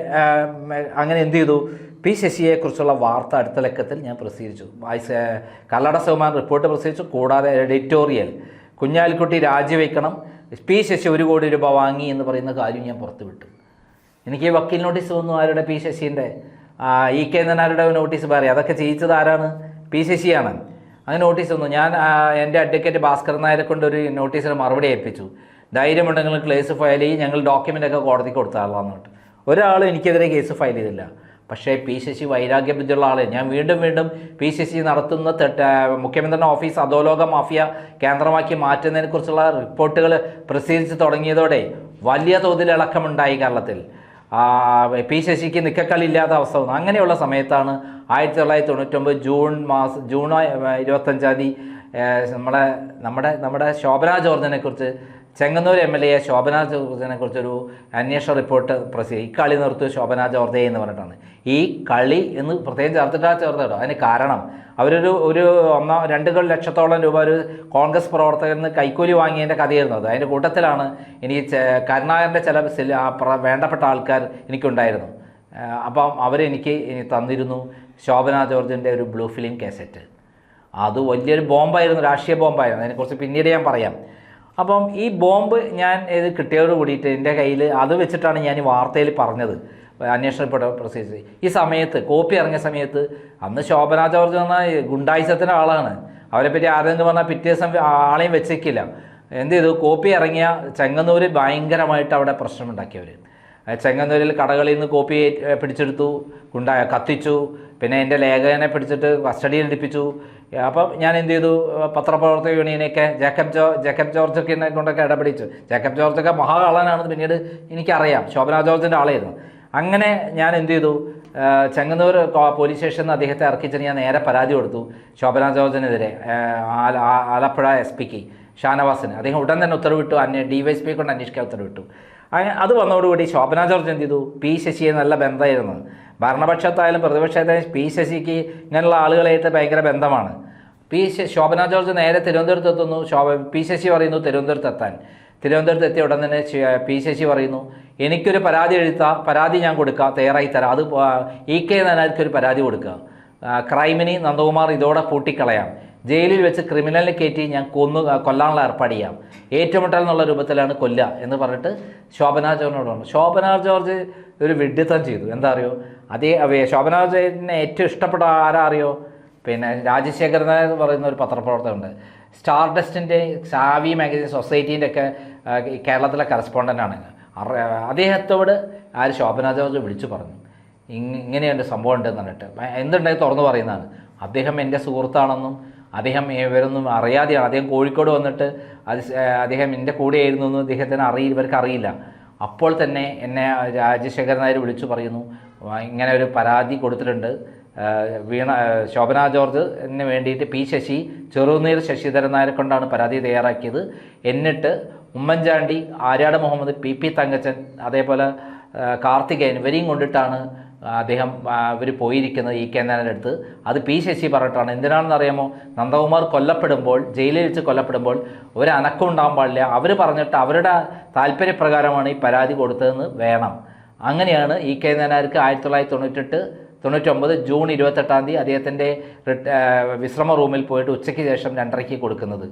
[SPEAKER 1] അങ്ങനെ എന്ത് ചെയ്തു? പി ശശിയെക്കുറിച്ചുള്ള വാർത്ത അടുത്ത ലക്കത്തിൽ ഞാൻ പ്രസിദ്ധീകരിച്ചു. കല്ലട സുകുമാരൻ റിപ്പോർട്ട് പ്രസിദ്ധീകരിച്ചു. കൂടാതെ എഡിറ്റോറിയൽ കുഞ്ഞാലിക്കുട്ടി രാജിവെക്കണം, പി ശശി 1 കോടി രൂപ വാങ്ങി എന്ന് പറയുന്ന കാര്യം ഞാൻ പുറത്തുവിട്ടു. എനിക്ക് വക്കീൽ നോട്ടീസ് വന്നു. ആരുടെ? പി ശശീൻ്റെ. EK നായരുടെ നോട്ടീസ് പറയാം. അതൊക്കെ ചെയ്യിച്ചത് ആരാണ്? പി ശശിയാണ്. അങ്ങനെ നോട്ടീസ് വന്നു. ഞാൻ എൻ്റെ അഡ്വക്കേറ്റ് ഭാസ്കരൻ നായരെ കൊണ്ടൊരു നോട്ടീസിന് മറുപടി ഏൽപ്പിച്ചു. ധൈര്യമുണ്ടെങ്കിൽ കേസ് ഫയൽ ചെയ്യും, ഞങ്ങൾ ഡോക്യുമെൻ്റൊക്കെ കോടതിക്ക് കൊടുത്താളാന്ന് പറഞ്ഞിട്ട് ഒരാളും എനിക്കെതിരെ കേസ് ഫയൽ ചെയ്തില്ല. പക്ഷേ പി ശശി വൈരാഗ്യബുദ്ധിയുള്ള ആൾ. ഞാൻ വീണ്ടും വീണ്ടും പി ശശി നടത്തുന്ന മുഖ്യമന്ത്രിയുടെ ഓഫീസ് അധോലോക മാഫിയ കേന്ദ്രമാക്കി മാറ്റുന്നതിനെക്കുറിച്ചുള്ള റിപ്പോർട്ടുകൾ പ്രസിദ്ധീകരിച്ച് തുടങ്ങിയതോടെ വലിയ തോതിൽ ഇളക്കമുണ്ടായി കേരളത്തിൽ. പി ശശിക്ക് നിക്കക്കളില്ലാത്ത അവസ്ഥ വന്നു. അങ്ങനെയുള്ള സമയത്താണ് 1999 ജൂൺ 25 നമ്മുടെ ശോഭനാ ജോർജിനെ കുറിച്ച്, ചെങ്ങന്നൂർ MLA ശോഭനാ ജോർജിനെ കുറിച്ചൊരു അന്വേഷണ റിപ്പോർട്ട് ഈ കളി നിർത്തുക ശോഭനാ ജോർജെ എന്ന് പറഞ്ഞിട്ടാണ്. ഈ കളി എന്ന് പ്രത്യേകം ചേർത്തിട്ടോ. അതിന് കാരണം അവരൊരു 2 ലക്ഷത്തോളം രൂപ ഒരു കോൺഗ്രസ് പ്രവർത്തകരിൽ നിന്ന് കൈക്കൂലി വാങ്ങിയതിൻ്റെ കഥയായിരുന്നു അത്. അതിൻ്റെ കൂട്ടത്തിലാണ് എനിക്ക് കരുണാകരൻ്റെ ചില വേണ്ടപ്പെട്ട ആൾക്കാർ എനിക്കുണ്ടായിരുന്നു. അപ്പം അവരെനിക്ക് തന്നിരുന്നു ശോഭനാ ജോർജിൻ്റെ ഒരു ബ്ലൂ ഫിലിം കാസറ്റ്. അത് വലിയൊരു ബോംബായിരുന്നു, രാഷ്ട്രീയ ബോംബായിരുന്നു. അതിനെക്കുറിച്ച് പിന്നീട് ഞാൻ പറയാം. അപ്പം ഈ ബോംബ് ഞാൻ ഇത് കിട്ടിയതോട് കൂടിയിട്ട് എൻ്റെ കയ്യിൽ അത് വെച്ചിട്ടാണ് ഞാൻ ഈ വാർത്തയിൽ പറഞ്ഞത്, അന്വേഷണ റിപ്പോർട്ട് പ്രസിദ്ധീകരിച്ചത്. ഈ സമയത്ത് കോപ്പി ഇറങ്ങിയ സമയത്ത് അന്ന് ശോഭനാ ജോർജ് പറഞ്ഞാൽ ഗുണ്ടായിസത്തിൻ്റെ ആളാണ്. അവരെപ്പറ്റി ആരെന്ന് പറഞ്ഞാൽ പിറ്റേ ദിവസം ആളെയും വെച്ചേക്കില്ല. എന്ത് ചെയ്തു, കോപ്പി ഇറങ്ങിയ ചെങ്ങന്നൂർ ഭയങ്കരമായിട്ട് അവിടെ പ്രശ്നമുണ്ടാക്കിയവർ. ചെങ്ങന്നൂരിൽ കടകളിൽ നിന്ന് കോപ്പി പിടിച്ചെടുത്തു, കത്തിച്ചു. പിന്നെ എൻ്റെ ലേഖകനെ പിടിച്ചിട്ട് കസ്റ്റഡിയിൽ എടുപ്പിച്ചു. അപ്പം ഞാൻ എന്ത് ചെയ്തു, പത്രപ്രവർത്തക യൂണിയനെയൊക്കെ ജേക്കബ് ജോർജൊക്കെ കൊണ്ടൊക്കെ ഇടപെടിച്ചു. ജേക്കബ് ജോർജൊക്കെ മഹാകളാണെന്ന് പിന്നീട് എനിക്കറിയാം, ശോഭനാ ജോർജിൻ്റെ ആളായിരുന്നു. അങ്ങനെ ഞാൻ എന്ത് ചെയ്തു, ചെങ്ങന്നൂർ പോലീസ് സ്റ്റേഷനിൽ നിന്ന് അദ്ദേഹത്തെ ഇറക്കിച്ചിട്ട് ഞാൻ നേരെ പരാതി കൊടുത്തു ശോഭനാ ജോർജിനെതിരെ ആലപ്പുഴ SP ഷാനവാസിന്. അദ്ദേഹം ഉടൻ തന്നെ ഉത്തരവിട്ടു, DYSP കൊണ്ട് അന്വേഷിക്കാൻ ഉത്തരവിട്ടു. അത് വന്നതോടുകൂടി ശോഭനാ ജോർജ് എന്ത് ചെയ്തു, പി ശശിയെ നല്ല ബന്ധമായിരുന്നു. ഭരണപക്ഷത്തായാലും പ്രതിപക്ഷത്തായാലും പി ശശിക്ക് ഇങ്ങനെയുള്ള ആളുകളായിട്ട് ഭയങ്കര ബന്ധമാണ്. ശോഭനാ ജോർജ് നേരെ തിരുവനന്തപുരത്ത് എത്തുന്നു. പി ശശി പറയുന്നു തിരുവനന്തപുരത്ത് എത്തിയ ഉടൻ തന്നെ പി ശശി പറയുന്നു, എനിക്കൊരു പരാതി ഞാൻ കൊടുക്കാം, തയ്യാറായി തരാം. അത് EK നായനാർക്കൊരു പരാതി കൊടുക്കുക, ക്രൈമിന് നന്ദകുമാർ ഇതോടെ പൂട്ടിക്കളയാം, ജയിലിൽ വെച്ച് ക്രിമിനലിനെ കയറ്റി ഞാൻ കൊല്ലാനുള്ള ഏർപ്പാട് ചെയ്യാം, ഏറ്റുമുട്ടൽ എന്നുള്ള രൂപത്തിലാണ് കൊല്ലുക എന്ന് പറഞ്ഞിട്ട് ശോഭനാ ജോർജിനോട് പറഞ്ഞു. ശോഭനാ ജോർജ് ഒരു വിഡ്ഢിത്തം ചെയ്തു. എന്താ അറിയോ, ശോഭനാ ജോർജിനെ ഏറ്റവും ഇഷ്ടപ്പെട്ട ആരാ അറിയോ, പിന്നെ രാജശേഖരൻ നായർ എന്ന് പറയുന്ന ഒരു പത്രപ്രവർത്തകനുണ്ട്. സ്റ്റാർ ഡസ്റ്റിൻ്റെ, സാവി മാഗസിൻ, സൊസൈറ്റീൻ്റെ ഒക്കെ കേരളത്തിലെ കറസ്പോണ്ടൻ്റാണ്. അദ്ദേഹത്തോട് ശോഭനാ ജോർജ് വിളിച്ചു പറഞ്ഞു, ഇങ്ങനെയുണ്ട് സംഭവം ഉണ്ടെന്ന് പറഞ്ഞിട്ട്. എന്തുണ്ടെങ്കിൽ തുറന്നു പറയുന്നതാണ്. അദ്ദേഹം എൻ്റെ സുഹൃത്താണെന്നും അദ്ദേഹം ഇവരൊന്നും അറിയാതെയാണ്. അദ്ദേഹം കോഴിക്കോട് വന്നിട്ട് അദ്ദേഹം എൻ്റെ കൂടെയായിരുന്നു എന്നും ഇവർക്ക് അറിയില്ല. അപ്പോൾ തന്നെ എന്നെ രാജശേഖരൻ നായർ വിളിച്ചു പറയുന്നു, ഇങ്ങനെ ഒരു പരാതി കൊടുത്തിട്ടുണ്ട്, ശോഭനാ ജോർജിന് വേണ്ടിയിട്ട് പി ശശി ചെറുനീർ ശശിധരൻ നായരെ കൊണ്ടാണ് പരാതി തയ്യാറാക്കിയത്. എന്നിട്ട് ഉമ്മൻചാണ്ടി, ആര്യാട് മുഹമ്മദ്, PP തങ്കച്ചൻ, അതേപോലെ കാർത്തികേയൻ ഇവരെയും കൊണ്ടിട്ടാണ് ഇവർ പോയിരിക്കുന്നത് EK നായരുടെ അടുത്ത്. അത് പി ശശി പറഞ്ഞിട്ടാണ്. എന്തിനാണെന്ന് അറിയാമോ, നന്ദകുമാർ ജയിലിൽ വെച്ച് കൊല്ലപ്പെടുമ്പോൾ ഒരു അനക്കം ഉണ്ടാകാൻ പാടില്ല, അവർ പറഞ്ഞിട്ട് അവരുടെ താല്പര്യപ്രകാരമാണ് ഈ പരാതി കൊടുത്തതെന്ന് വേണം. അങ്ങനെയാണ് EK നായർക്ക് 1999 ജൂൺ 28 അദ്ദേഹത്തിൻ്റെ വിശ്രമ റൂമിൽ പോയിട്ട് ഉച്ചയ്ക്ക് ശേഷം 2:30 കൊടുക്കുന്നത്.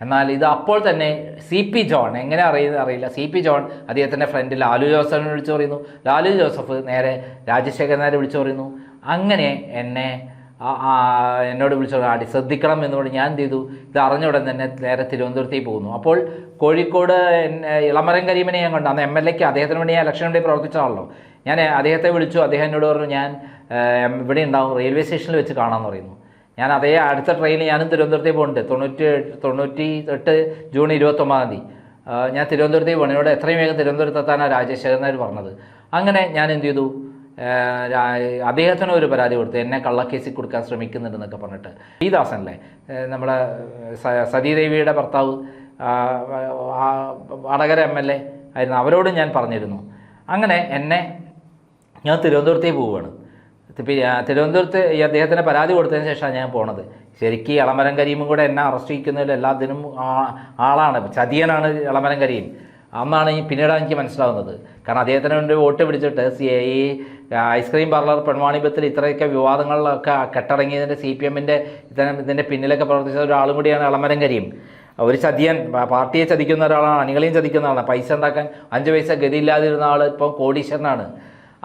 [SPEAKER 1] എന്നാൽ ഇത് അപ്പോൾ തന്നെ CP ജോൺ, എങ്ങനെ അറിയില്ല, CP ജോൺ അദ്ദേഹത്തിൻ്റെ ഫ്രണ്ട് ലാലു ജോസഫിനെ വിളിച്ചു പറയുന്നു. ലാലു ജോസഫ് നേരെ രാജശേഖരൻ നായരെ വിളിച്ചു പറയുന്നു. അങ്ങനെ എന്നോട് വിളിച്ചു ശ്രദ്ധിക്കണം എന്നുകൊണ്ട് ഞാൻ എന്ത് ചെയ്തു, ഇത് അറിഞ്ഞ ഉടൻ തന്നെ നേരെ തിരുവനന്തപുരത്തേക്ക് പോകുന്നു. അപ്പോൾ കോഴിക്കോട് ഇളമരം കരീമിനെ ഞാൻ കണ്ടു. അന്ന് MLAക്ക് അദ്ദേഹത്തിന് വേണ്ടി ഞാൻ ഇലക്ഷന് വേണ്ടി പ്രവർത്തിച്ചാണല്ലോ. ഞാൻ അദ്ദേഹത്തെ വിളിച്ചു. അദ്ദേഹം എന്നോട് പറഞ്ഞു, ഞാൻ ഇവിടെ ഉണ്ടാവും, റെയിൽവേ സ്റ്റേഷനിൽ വെച്ച് കാണാമെന്ന് പറയുന്നു. ഞാൻ അടുത്ത ട്രെയിനിൽ ഞാനും തിരുവനന്തപുരത്തേക്ക് പോകുന്നുണ്ട്. 98 ജൂൺ 29 ഞാൻ തിരുവനന്തപുരത്തേക്ക് പോകണം. ഇവിടെ എത്രയും വേഗം തിരുവനന്തപുരത്ത് എത്താനാണ് രാജശേഖരൻ നായർ പറഞ്ഞത്. അങ്ങനെ ഞാൻ എന്ത് ചെയ്തു, അദ്ദേഹത്തിന് ഒരു പരാതി കൊടുത്തു, എന്നെ കള്ളക്കേസിൽ കൊടുക്കാൻ ശ്രമിക്കുന്നുണ്ടെന്നൊക്കെ പറഞ്ഞിട്ട്. പി ദാസനല്ലേ, നമ്മുടെ സതീദേവിയുടെ ഭർത്താവ്, വടകര MLA ആയിരുന്നു, അവരോട് ഞാൻ പറഞ്ഞിരുന്നു. അങ്ങനെ ഞാൻ തിരുവനന്തപുരത്തേക്ക് പോവുകയാണ്. തിരുവനന്തപുരത്ത് അദ്ദേഹത്തിന് പരാതി കൊടുത്തതിന് ശേഷമാണ് ഞാൻ പോണത്. ശരിക്കും ഇളമരം കരീമും കൂടെ എന്നെ അറസ്റ്റ് ചെയ്യിക്കുന്നതിൽ എല്ലാത്തിനും ആളാണ്, ചതിയനാണ് ഇളമരം കരീം. അന്നാണ് പിന്നീടാണ് എനിക്ക് മനസ്സിലാവുന്നത്. കാരണം അദ്ദേഹത്തിന് വേണ്ടി വോട്ട് പിടിച്ചിട്ട് ഈ ഐസ്ക്രീം പാർലർ പെൺവാണിഭത്തിൽ ഇത്രയൊക്കെ വിവാദങ്ങളിലൊക്കെ കെട്ടടങ്ങിയതിൻ്റെ CPMൻ്റെ ഇതിൻ്റെ പിന്നിലൊക്കെ പ്രവർത്തിച്ച ഒരാളും കൂടിയാണ് ഇളമരം കരീം. ഒരു ചതിയൻ, പാർട്ടിയെ ചതിക്കുന്ന ഒരാളാണ്, അണികളെയും ചതിക്കുന്ന ആളാണ്. പൈസ ഉണ്ടാക്കാൻ 5 പൈസ ഗതിയില്ലാതിരുന്ന ആൾ ഇപ്പം കോടീശ്വരനാണ്.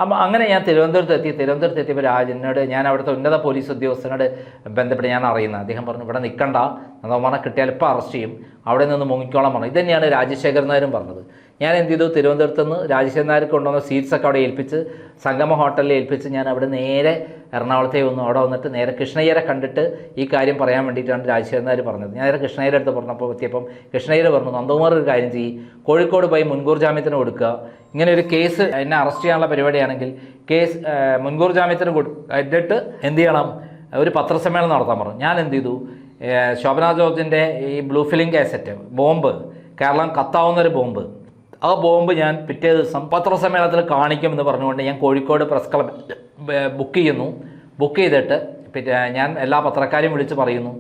[SPEAKER 1] അപ്പം അങ്ങനെ ഞാൻ തിരുവനന്തപുരത്ത് എത്തിയപ്പോൾ എന്നോട് ഞാൻ അവിടുത്തെ ഉന്നത പോലീസ് ഉദ്യോഗസ്ഥനോട് ബന്ധപ്പെട്ട് ഞാൻ അറിയുന്നത്. അദ്ദേഹം പറഞ്ഞു ഇവിടെ നിൽക്കണ്ട, നന്ദകുമാറിനെ കിട്ടിയാൽ ഇപ്പോൾ അറസ്റ്റ് ചെയ്യും, അവിടെ നിന്ന് മുങ്ങിക്കോളം പറഞ്ഞു. ഇത് തന്നെയാണ് രാജശേഖരൻ നായരും പറഞ്ഞത്. ഞാൻ എന്ത് ചെയ്തു, തിരുവനന്തപുരത്ത് നിന്ന് രാജശേഖരൻ നായർ കൊണ്ടുവന്ന സീറ്റ്സൊക്കെ അവിടെ ഏൽപ്പിച്ച് സംഗമ ഹോട്ടലിൽ ഏൽപ്പിച്ച് ഞാൻ അവിടെ നേരെ എറണാകുളത്തേക്ക് വന്നു. അവിടെ വന്നിട്ട് നേരെ കൃഷ്ണയ്യരെ കണ്ടിട്ട് ഈ കാര്യം പറയാൻ വേണ്ടിയിട്ടാണ് രാജശേഖരൻ നായർ പറഞ്ഞത്. ഞാൻ നേരെ കൃഷ്ണയ്യരെ അടുത്ത് പറഞ്ഞപ്പോൾ എത്തിയപ്പം കൃഷ്ണയ്യർ പറഞ്ഞു, നന്ദകുമാർ ഒരു കാര്യം ചെയ്യും, കോഴിക്കോട് പോയി മുൻകൂർ ജാമ്യത്തിന് കൊടുക്കുക. ഇങ്ങനെ ഒരു കേസ് എന്നെ അറസ്റ്റ് ചെയ്യാനുള്ള പരിപാടിയാണെങ്കിൽ കേസ് മുൻകൂർ ജാമ്യത്തിന് എന്നിട്ട് എന്ത് ചെയ്യണം, ഒരു പത്രസമ്മേളനം നടത്താൻ പറഞ്ഞു. ഞാൻ എന്ത് ചെയ്തു, ശോഭന ജോർജിൻ്റെ ഈ blue film cassette bomb, Keralam കത്താവുന്നൊരു ബോംബ്, ആ ബോംബ് ഞാൻ പിറ്റേ ദിവസം പത്രസമ്മേളനത്തിൽ കാണിക്കുമെന്ന് പറഞ്ഞുകൊണ്ട് ഞാൻ കോഴിക്കോട് പ്രസ് ക്ലബ് ബുക്ക് ചെയ്തിട്ട് പിന്നെ ഞാൻ എല്ലാ പത്രക്കാരെയും വിളിച്ച് പറയുന്നു.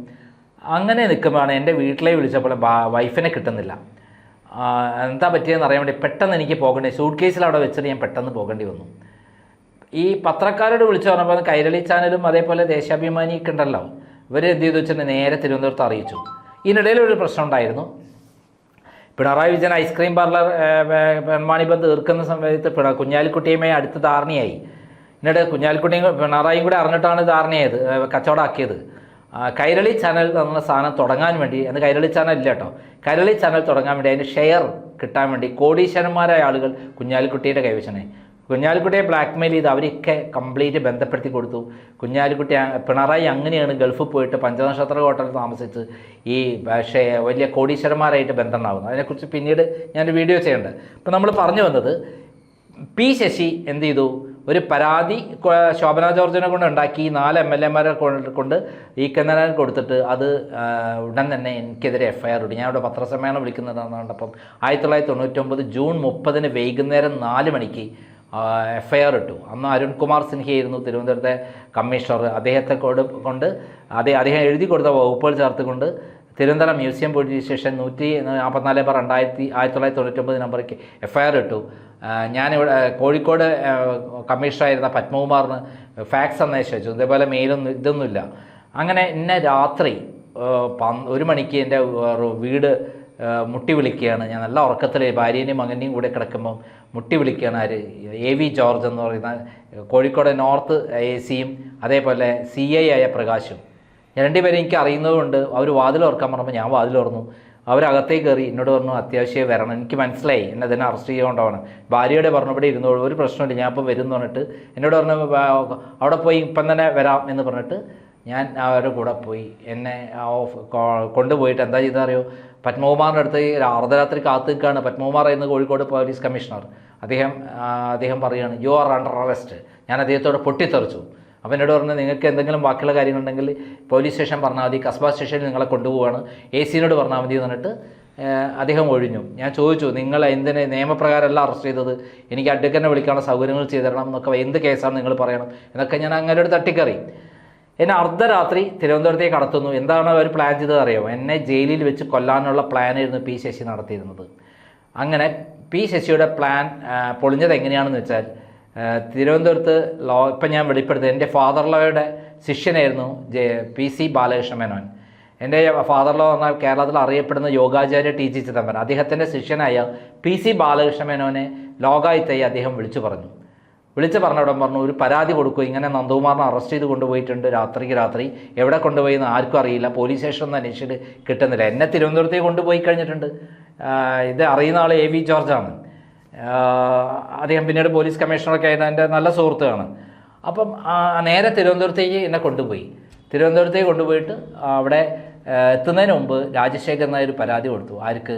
[SPEAKER 1] അങ്ങനെ നിൽക്കുമ്പോഴാണ് എൻ്റെ വീട്ടിലേക്ക് വിളിച്ചപ്പോൾ വൈഫിനെ കിട്ടുന്നില്ല. എന്താ പറ്റിയെന്ന് അറിയാൻ വേണ്ടി പെട്ടെന്ന് എനിക്ക് പോകേണ്ടി, സൂട്ട് കേസിൽ അവിടെ വെച്ചിട്ട് ഞാൻ പെട്ടെന്ന് പോകേണ്ടി വന്നു. ഈ പത്രക്കാരോട് വിളിച്ചു പറഞ്ഞപ്പോൾ കൈരളി ചാനലും അതേപോലെ ദേശാഭിമാനിയൊക്കെ ഉണ്ടല്ലോ, ഇവർ എന്ത് ചെയ്തു വെച്ചിട്ട് നേരെ തിരുവനന്തപുരത്ത് അറിയിച്ചു. ഇതിനിടയിലൊരു പ്രശ്നം ഉണ്ടായിരുന്നു. പിണറായി വിജയൻ ഐസ്ക്രീം പാർലർ പെൺവാണിഭം തീർക്കുന്ന സമയത്ത് കുഞ്ഞാലിക്കുട്ടിയുമായി അടുത്ത് ധാരണയായി. എന്നിട്ട് കുഞ്ഞാലിക്കുട്ടിയും പിണറായിയും കൂടെ അറിഞ്ഞിട്ടാണ് ധാരണയായത്, കച്ചവടമാക്കിയത്. കൈരളി ചാനൽ എന്ന സാധനം തുടങ്ങാൻ വേണ്ടി, അന്ന് കൈരളി ചാനൽ ഇല്ല കേട്ടോ, കൈരളി ചാനൽ തുടങ്ങാൻ വേണ്ടി അതിന് ഷെയർ കിട്ടാൻ വേണ്ടി കോടീശ്വരന്മാരായ ആളുകൾ കുഞ്ഞാലിക്കുട്ടിയുടെ കൈവശനെ, കുഞ്ഞാലിക്കുട്ടിയെ ബ്ലാക്ക്മെയിൽ ചെയ്ത് അവരൊക്കെ കംപ്ലീറ്റ് ബന്ധപ്പെടുത്തി കൊടുത്തു. കുഞ്ഞാലിക്കുട്ടി പിണറായി അങ്ങനെയാണ് ഗൾഫിൽ പോയിട്ട് പഞ്ചനക്ഷത്ര ഹോട്ടലിൽ താമസിച്ച് ഈ വലിയ കോടീശ്വരന്മാരായിട്ട് ബന്ധം ഉണ്ടാകുന്നത്. അതിനെക്കുറിച്ച് പിന്നീട് ഞാനൊരു വീഡിയോ ചെയ്യേണ്ടത്. ഇപ്പം നമ്മൾ പറഞ്ഞു വന്നത്, പി ശശി എന്ത് ചെയ്തു, ഒരു പരാതി ശോഭന ജോർജിനെ കൊണ്ട് ഉണ്ടാക്കി 4 MLA-മാരെ കൊണ്ട് ഈ കന്നഡൻ കൊടുത്തിട്ട് അത് ഉടൻ തന്നെ എനിക്കെതിരെ FIR ഇട്ടു. ഞാൻ ഇവിടെ പത്രസമ്മേളനം വിളിക്കുന്നതാണ് കണ്ടപ്പം 1999 ജൂൺ 30 വൈകുന്നേരം 4 മണിക്ക് FIR ഇട്ടു. അന്ന് അരുൺകുമാർ സിൻഹയായിരുന്നു തിരുവനന്തപുരത്തെ കമ്മീഷണർ. അദ്ദേഹത്തെ കൊണ്ട് അദ്ദേഹം എഴുതി കൊടുത്ത വകുപ്പുകൾ ചേർത്തുകൊണ്ട് Thiruvananthapuram museum police station 144/1999 നമ്പർക്ക് FIR ഇട്ടു. ഞാനിവിടെ കോഴിക്കോട് കമ്മീഷണറായിരുന്ന പത്മകുമാറിന് ഫാക്സ് സന്ദേശം അയച്ചു, ഇതേപോലെ മെയിലൊന്നും ഇതൊന്നുമില്ല. അങ്ങനെ ഇന്ന രാത്രി 1 മണിക്ക് എൻ്റെ വീട് മുട്ടി വിളിക്കുകയാണ്. ഞാൻ നല്ല ഉറക്കത്തിൽ ഭാര്യേനെയും മകനെയും കൂടെ കിടക്കുമ്പം മുട്ടി വിളിക്കുകയാണ്. ആര്, AV ജോർജ് എന്ന് പറയുന്ന കോഴിക്കോട് നോർത്ത് AC-യും അതേപോലെ CI ആയ പ്രകാശും. രണ്ടുപേരും എനിക്ക് അറിയുന്നതുകൊണ്ട് അവർ വാതിൽ തുറക്കാൻ പറഞ്ഞപ്പോൾ ഞാൻ വാതിൽ തുറന്നു. അവരകത്തേക്ക് കയറി എന്നോട് പറഞ്ഞു അത്യാവശ്യം വരണം. എനിക്ക് മനസ്സിലായി എന്നെ തന്നെ അറസ്റ്റ് ചെയ്തുകൊണ്ടാണ്. ഭാര്യയോടെ പറഞ്ഞു ഇവിടെ ഇരുന്നോളൂ, ഒരു പ്രശ്നമില്ല, ഞാൻ ഇപ്പം വരും എന്ന് പറഞ്ഞിട്ട് എന്നോട് പറഞ്ഞു അവിടെ പോയി ഇപ്പം തന്നെ വരാം എന്ന് പറഞ്ഞിട്ട് ഞാൻ അവരുടെ കൂടെ പോയി. എന്നെ കൊണ്ടുപോയിട്ട് എന്താ ചെയ്തറിയോ, പത്മകുമാറിൻ്റെ അടുത്ത് അർദ്ധരാത്രി കാത്തു നിൽക്കുകയാണ്. പത്മകുമാർ എന്ന കോഴിക്കോട് പോലീസ് കമ്മീഷണർ. അദ്ദേഹം പറയുകയാണ് യു ആർ അണ്ടർ അറസ്റ്റ്. ഞാൻ അദ്ദേഹത്തോട് പൊട്ടിത്തെറിച്ചു. അപ്പോൾ എന്നോട് പറഞ്ഞു നിങ്ങൾക്ക് എന്തെങ്കിലും ബാക്കിയുള്ള കാര്യങ്ങളുണ്ടെങ്കിൽ പോലീസ് സ്റ്റേഷൻ പറഞ്ഞാൽ മതി, കസ്ബ സ്റ്റേഷനിൽ നിങ്ങളെ കൊണ്ടുപോവുകയാണ്, AC-നോട് പറഞ്ഞാൽ മതി എന്ന് പറഞ്ഞിട്ട് അദ്ദേഹം ഒഴിഞ്ഞു. ഞാൻ ചോദിച്ചു നിങ്ങൾ എന്തിന് നിയമപ്രകാരമല്ല അറസ്റ്റ് ചെയ്തത്, എനിക്ക് അഡ്വക്കറ്റിനെ വിളിക്കാനുള്ള സൗകര്യങ്ങൾ ചെയ്തു തരണം എന്നൊക്കെ, എന്ത് കേസാണ് നിങ്ങൾ പറയണം എന്നൊക്കെ ഞാൻ അങ്ങനെ ഒരു തട്ടിക്കറി. എന്നെ അർദ്ധരാത്രി തിരുവനന്തപുരത്തേക്ക് കടത്തുന്നു. എന്താണ് അവർ പ്ലാൻ ചെയ്തത് അറിയാമോ? എന്നെ ജയിലിൽ വെച്ച് കൊല്ലാനുള്ള പ്ലാനായിരുന്നു പി ശശി നടത്തിയിരുന്നത്. അങ്ങനെ പി ശശിയുടെ പ്ലാൻ പൊളിഞ്ഞത് എങ്ങനെയാണെന്ന് വെച്ചാൽ, തിരുവനന്തപുരത്ത് ഇപ്പം ഞാൻ വെളിപ്പെടുത്തുന്നത് എൻ്റെ ഫാദർ ലോയുടെ ശിഷ്യനായിരുന്നു PC ബാലകൃഷ്ണ മേനോൻ. എൻ്റെ ഫാദർ ലോ എന്നാൽ കേരളത്തിൽ അറിയപ്പെടുന്ന യോഗാചാര്യ TG ചിദംബരം, അദ്ദേഹത്തിൻ്റെ ശിഷ്യനായ PC ബാലകൃഷ്ണ മേനോനെ ലോകായുക്തയെ അദ്ദേഹം വിളിച്ചു പറഞ്ഞു ഒരു പരാതി കൊടുക്കും, ഇങ്ങനെ നന്ദകുമാറിനെ അറസ്റ്റ് ചെയ്ത് കൊണ്ടുപോയിട്ടുണ്ട് രാത്രി എവിടെ കൊണ്ടുപോയി എന്ന് ആർക്കും അറിയില്ല, പോലീസ് സ്റ്റേഷനൊന്നും അന്വേഷിച്ചിട്ട് കിട്ടുന്നില്ല. എന്നെ തിരുവനന്തപുരത്തേക്ക് കൊണ്ടുപോയി കഴിഞ്ഞിട്ടുണ്ട്. ഇത് അറിയുന്ന ആൾ AV ജോർജാണ്. അദ്ദേഹം പിന്നീട് പോലീസ് കമ്മീഷണറൊക്കെ ആയിരുന്നു, എൻ്റെ നല്ല സുഹൃത്തുക്കളാണ്. അപ്പം നേരെ തിരുവനന്തപുരത്തേക്ക് എന്നെ തിരുവനന്തപുരത്തേക്ക് കൊണ്ടുപോയിട്ട് അവിടെ എത്തുന്നതിന് മുമ്പ് രാജശേഖരൻ നായർ പരാതി കൊടുത്തു. ആർക്ക്?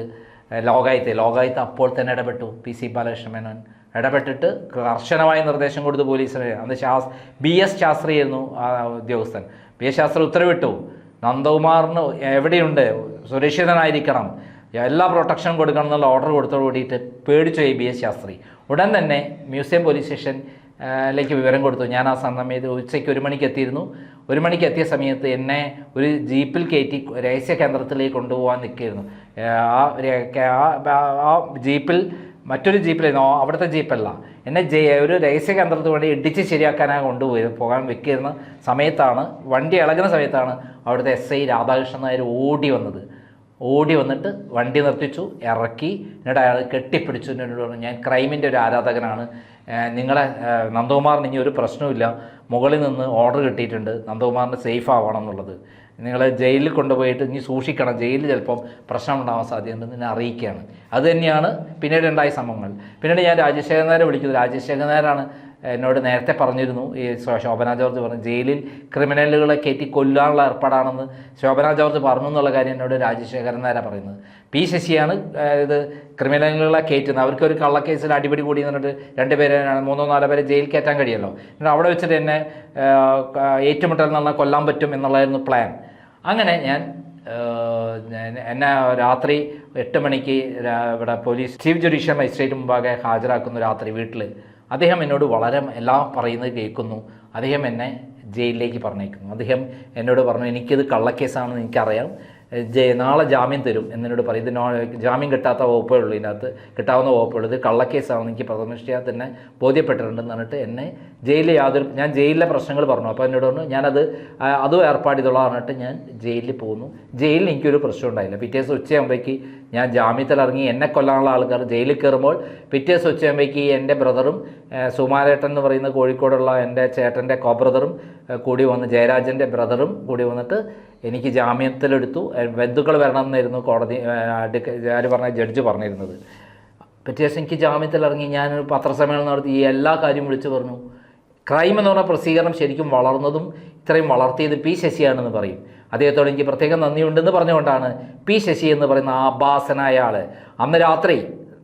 [SPEAKER 1] ലോകായുക്ത അപ്പോൾ തന്നെ ഇടപെട്ടു. PC ബാലകൃഷ്ണ മേനോൻ ഇടപെട്ടിട്ട് കർശനമായ നിർദ്ദേശം കൊടുത്തു പോലീസിന്. അന്ന് BS ശാസ്ത്രിയായിരുന്നു ആ ഉദ്യോഗസ്ഥൻ. BS ശാസ്ത്രി ഉത്തരവിട്ടു, നന്ദകുമാറിന് എവിടെയുണ്ട് സുരക്ഷിതനായിരിക്കണം, എല്ലാ പ്രൊട്ടക്ഷനും കൊടുക്കണം എന്നുള്ള ഓർഡർ കൊടുത്തോട് കൂടിയിട്ട് പേടിച്ചു BS ശാസ്ത്രി. ഉടൻ തന്നെ മ്യൂസിയം പോലീസ് സ്റ്റേഷനിലേക്ക് വിവരം കൊടുത്തു. ഞാൻ ആ സമയത്ത് ഉച്ചയ്ക്ക് 1 മണിക്ക് എത്തിയിരുന്നു. 1 മണിക്ക് എത്തിയ സമയത്ത് എന്നെ ഒരു ജീപ്പിൽ കയറ്റി രഹസ്യ കേന്ദ്രത്തിലേക്ക് കൊണ്ടുപോകാൻ നിൽക്കുകയായിരുന്നു. ആ ജീപ്പിൽ മറ്റൊരു ജീപ്പിലായിരുന്നു, അവിടുത്തെ ജീപ്പല്ല, എന്നെ ഒരു രഹസ്യ കേന്ദ്രത്തിന് വേണ്ടി ഇടിച്ച് ശരിയാക്കാനാണ് പോകാൻ വെക്കുന്ന സമയത്താണ്, വണ്ടി ഇളകുന്ന സമയത്താണ് അവിടുത്തെ SI രാധാകൃഷ്ണൻ നായർ ഓടി വന്നിട്ട് വണ്ടി നിർത്തിച്ചു, ഇറക്കി. എന്നിട്ട് അയാൾ കെട്ടിപ്പിടിച്ചു. എന്നോട് പറഞ്ഞു, ഞാൻ ക്രൈമിൻ്റെ ഒരു ആരാധകനാണ്, നിങ്ങളെ നന്ദകുമാറിന് ഇനി ഒരു പ്രശ്നവുമില്ല, മുകളിൽ നിന്ന് ഓർഡർ കിട്ടിയിട്ടുണ്ട്, നന്ദകുമാറിന് സേഫ് ആവണം എന്നുള്ളത്, നിങ്ങൾ ജയിലിൽ കൊണ്ടുപോയിട്ട് ഇനി സൂക്ഷിക്കണം, ജയിലിൽ ചിലപ്പം പ്രശ്നം ഉണ്ടാവാൻ സാധ്യതയുണ്ടെന്ന് എന്നെ അറിയിക്കുകയാണ്. അത് തന്നെയാണ് പിന്നീട് ഉണ്ടായ സംഭവങ്ങൾ. പിന്നീട് ഞാൻ രാജശേഖരൻ നായരെ വിളിക്കുന്നത്. രാജശേഖരൻ നായരാണ് എന്നോട് നേരത്തെ പറഞ്ഞിരുന്നു, ഈ ശോഭന ജോർജ് പറഞ്ഞു ജയിലിൽ ക്രിമിനലുകളെ കയറ്റി കൊല്ലാനുള്ള ഏർപ്പാടാണെന്ന് ശോഭന ജോർജ് പറഞ്ഞു എന്നുള്ള കാര്യം എന്നോട് രാജശേഖരൻ നായരാണ് പറയുന്നത്. പി ശശിയാണ് ഇത് ക്രിമിനലുകളെ കയറ്റുന്നത്. അവർക്കൊരു കള്ളക്കേസിൽ അടിപിടി കൂടി എന്നിട്ട് 2 പേരെ 3-4 പേരെ ജയിൽ കയറ്റാൻ കഴിയുമല്ലോ. എന്നിട്ട് അവിടെ വെച്ചിട്ട് എന്നെ ഏറ്റുമുട്ടൽ എന്നുള്ള കൊല്ലാൻ പറ്റും എന്നുള്ളതായിരുന്നു പ്ലാൻ. അങ്ങനെ എന്നെ രാത്രി 8 മണിക്ക് ഇവിടെ പോലീസ് ചീഫ് ജുഡീഷ്യൽ മജിസ്ട്രേറ്റ് മുമ്പാകെ ഹാജരാക്കുന്നു. രാത്രി വീട്ടിൽ അദ്ദേഹം എന്നോട് വളരെ എല്ലാം പറയുന്നത് കേൾക്കുന്നു. അദ്ദേഹം എന്നെ ജയിലിലേക്ക് പറഞ്ഞേക്കുന്നു. അദ്ദേഹം എന്നോട് പറഞ്ഞു, എനിക്കിത് കള്ളക്കേസാണെന്ന് എനിക്കറിയാം, നാളെ ജാമ്യം തരും എന്നോട് പറയും. ഇത് ജാമ്യം കിട്ടാത്ത വകുപ്പേ ഉള്ളൂ, ഇതിനകത്ത് കിട്ടാവുന്ന വകുപ്പേ ഉള്ളൂ, ഇത് കള്ളക്കേസാണെന്ന് എനിക്ക് പ്രഥമദൃഷ്ട്യാ തന്നെ ബോധ്യപ്പെട്ടിട്ടുണ്ടെന്ന് പറഞ്ഞിട്ട് എന്നെ ജയിലിൽ ഞാൻ ജയിലിലെ പ്രശ്നങ്ങൾ പറഞ്ഞു. അപ്പോൾ എന്നോട് പറഞ്ഞു, അതും ഏർപ്പാട് ചെയ്തോളാം പറഞ്ഞിട്ട് ഞാൻ ജയിലിൽ പോകുന്നു. ജയിലിൽ എനിക്കൊരു പ്രശ്നം ഉണ്ടായില്ല. പിറ്റേ ദിവസം ഉച്ചയാകുമ്പോഴേക്ക് ഞാൻ ജാമ്യത്തിലിറങ്ങി. എന്നെ കൊല്ലാനുള്ള ആൾക്കാർ ജയിലിൽ കയറുമ്പോൾ പിറ്റേ ദിവസം ഉച്ചയാകുമ്പോഴേക്ക് എൻ്റെ ബ്രദറും സുമാരേട്ടൻ എന്ന് പറയുന്ന കോഴിക്കോടുള്ള എൻ്റെ ചേട്ടൻ്റെ ബ്രദറും കൂടി വന്ന്, ജയരാജൻ്റെ ബ്രദറും കൂടി വന്നിട്ട് എനിക്ക് ജാമ്യത്തിലെടുത്തു. ബന്ധുക്കൾ വരണം എന്നായിരുന്നു കോടതി ജഡ്ജ് പറഞ്ഞിരുന്നത്. പിറ്റേ ദിവസം എനിക്ക് ജാമ്യത്തിലിറങ്ങി. ഞാനൊരു പത്രസമ്മേളനം നടത്തി, ഈ എല്ലാ കാര്യവും വിളിച്ചു പറഞ്ഞു. ക്രൈം എന്ന് പറഞ്ഞ പ്രസിദ്ധീകരണം ശരിക്കും വളർന്നതും ഇത്രയും വളർത്തിയത് പി ശശിയാണെന്ന് പറയും. അദ്ദേഹത്തോട് എനിക്ക് പ്രത്യേകം നന്ദിയുണ്ടെന്ന് പറഞ്ഞുകൊണ്ടാണ് പി ശശി എന്ന് പറയുന്ന ആഭാസനായ ആൾ അന്ന് രാത്രി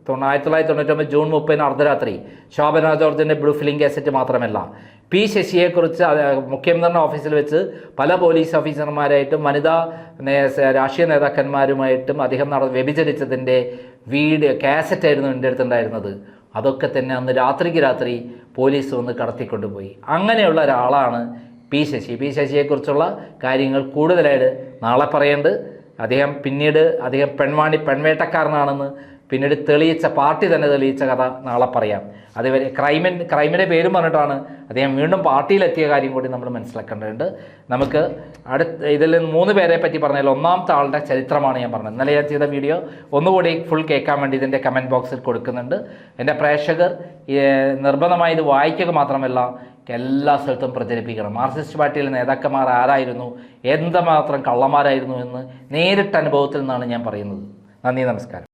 [SPEAKER 1] 1999 ജൂൺ 30 അർദ്ധരാത്രി ശോഭന ജോർജിൻ്റെ ബ്ലൂ ഫിലിം കാസറ്റ് മാത്രമല്ല, പി ശശിയെക്കുറിച്ച് മുഖ്യമന്ത്രിയുടെ ഓഫീസിൽ വെച്ച് പല പോലീസ് ഓഫീസർമാരായിട്ടും വനിതാ രാഷ്ട്രീയ നേതാക്കന്മാരുമായിട്ടും അദ്ദേഹം വ്യഭിചരിച്ചതിൻ്റെ കാസറ്റായിരുന്നു എൻ്റെ അടുത്തുണ്ടായിരുന്നത്. അതൊക്കെ തന്നെ അന്ന് രാത്രിക്ക് രാത്രി പോലീസ് വന്ന് കടത്തിക്കൊണ്ടുപോയി. അങ്ങനെയുള്ള ഒരാളാണ് പി ശശി. പി ശശിയെക്കുറിച്ചുള്ള കാര്യങ്ങൾ കൂടുതലായിട്ട് നാളെ പറയേണ്ടത്. പിന്നീട് അദ്ദേഹം പെൺവേട്ടക്കാരനാണെന്ന് പിന്നീട് പാർട്ടി തന്നെ തെളിയിച്ച കഥ നാളെ പറയാം. അതുവരെ ക്രൈമിൻ്റെ പേരും പറഞ്ഞിട്ടാണ് അദ്ദേഹം വീണ്ടും പാർട്ടിയിലെത്തിയ കാര്യം കൂടി നമ്മൾ മനസ്സിലാക്കേണ്ടതുണ്ട്. നമുക്ക് ഇതിൽ 3 പേരെ പറ്റി പറഞ്ഞാൽ ഒന്നാമത്തെ ആളുടെ ചരിത്രമാണ് ഞാൻ പറഞ്ഞത്. ഇന്നലെ ഞാൻ ചെയ്ത വീഡിയോ ഒന്നുകൂടി ഫുൾ കേൾക്കാൻ വേണ്ടി ഇതിൻ്റെ കമൻറ്റ് ബോക്സിൽ കൊടുക്കുന്നുണ്ട്. എൻ്റെ പ്രേക്ഷകർ നിർബന്ധമായി ഇത് വായിക്കുക മാത്രമല്ല എല്ലാ സ്ഥലത്തും പ്രചരിപ്പിക്കണം. മാർക്സിസ്റ്റ് പാർട്ടിയിലെ നേതാക്കന്മാർ ആരായിരുന്നു, എന്തുമാത്രം കള്ളന്മാരായിരുന്നു എന്ന് നേരിട്ട് അനുഭവത്തിൽ നിന്നാണ് ഞാൻ പറയുന്നത്. നന്ദി, നമസ്കാരം.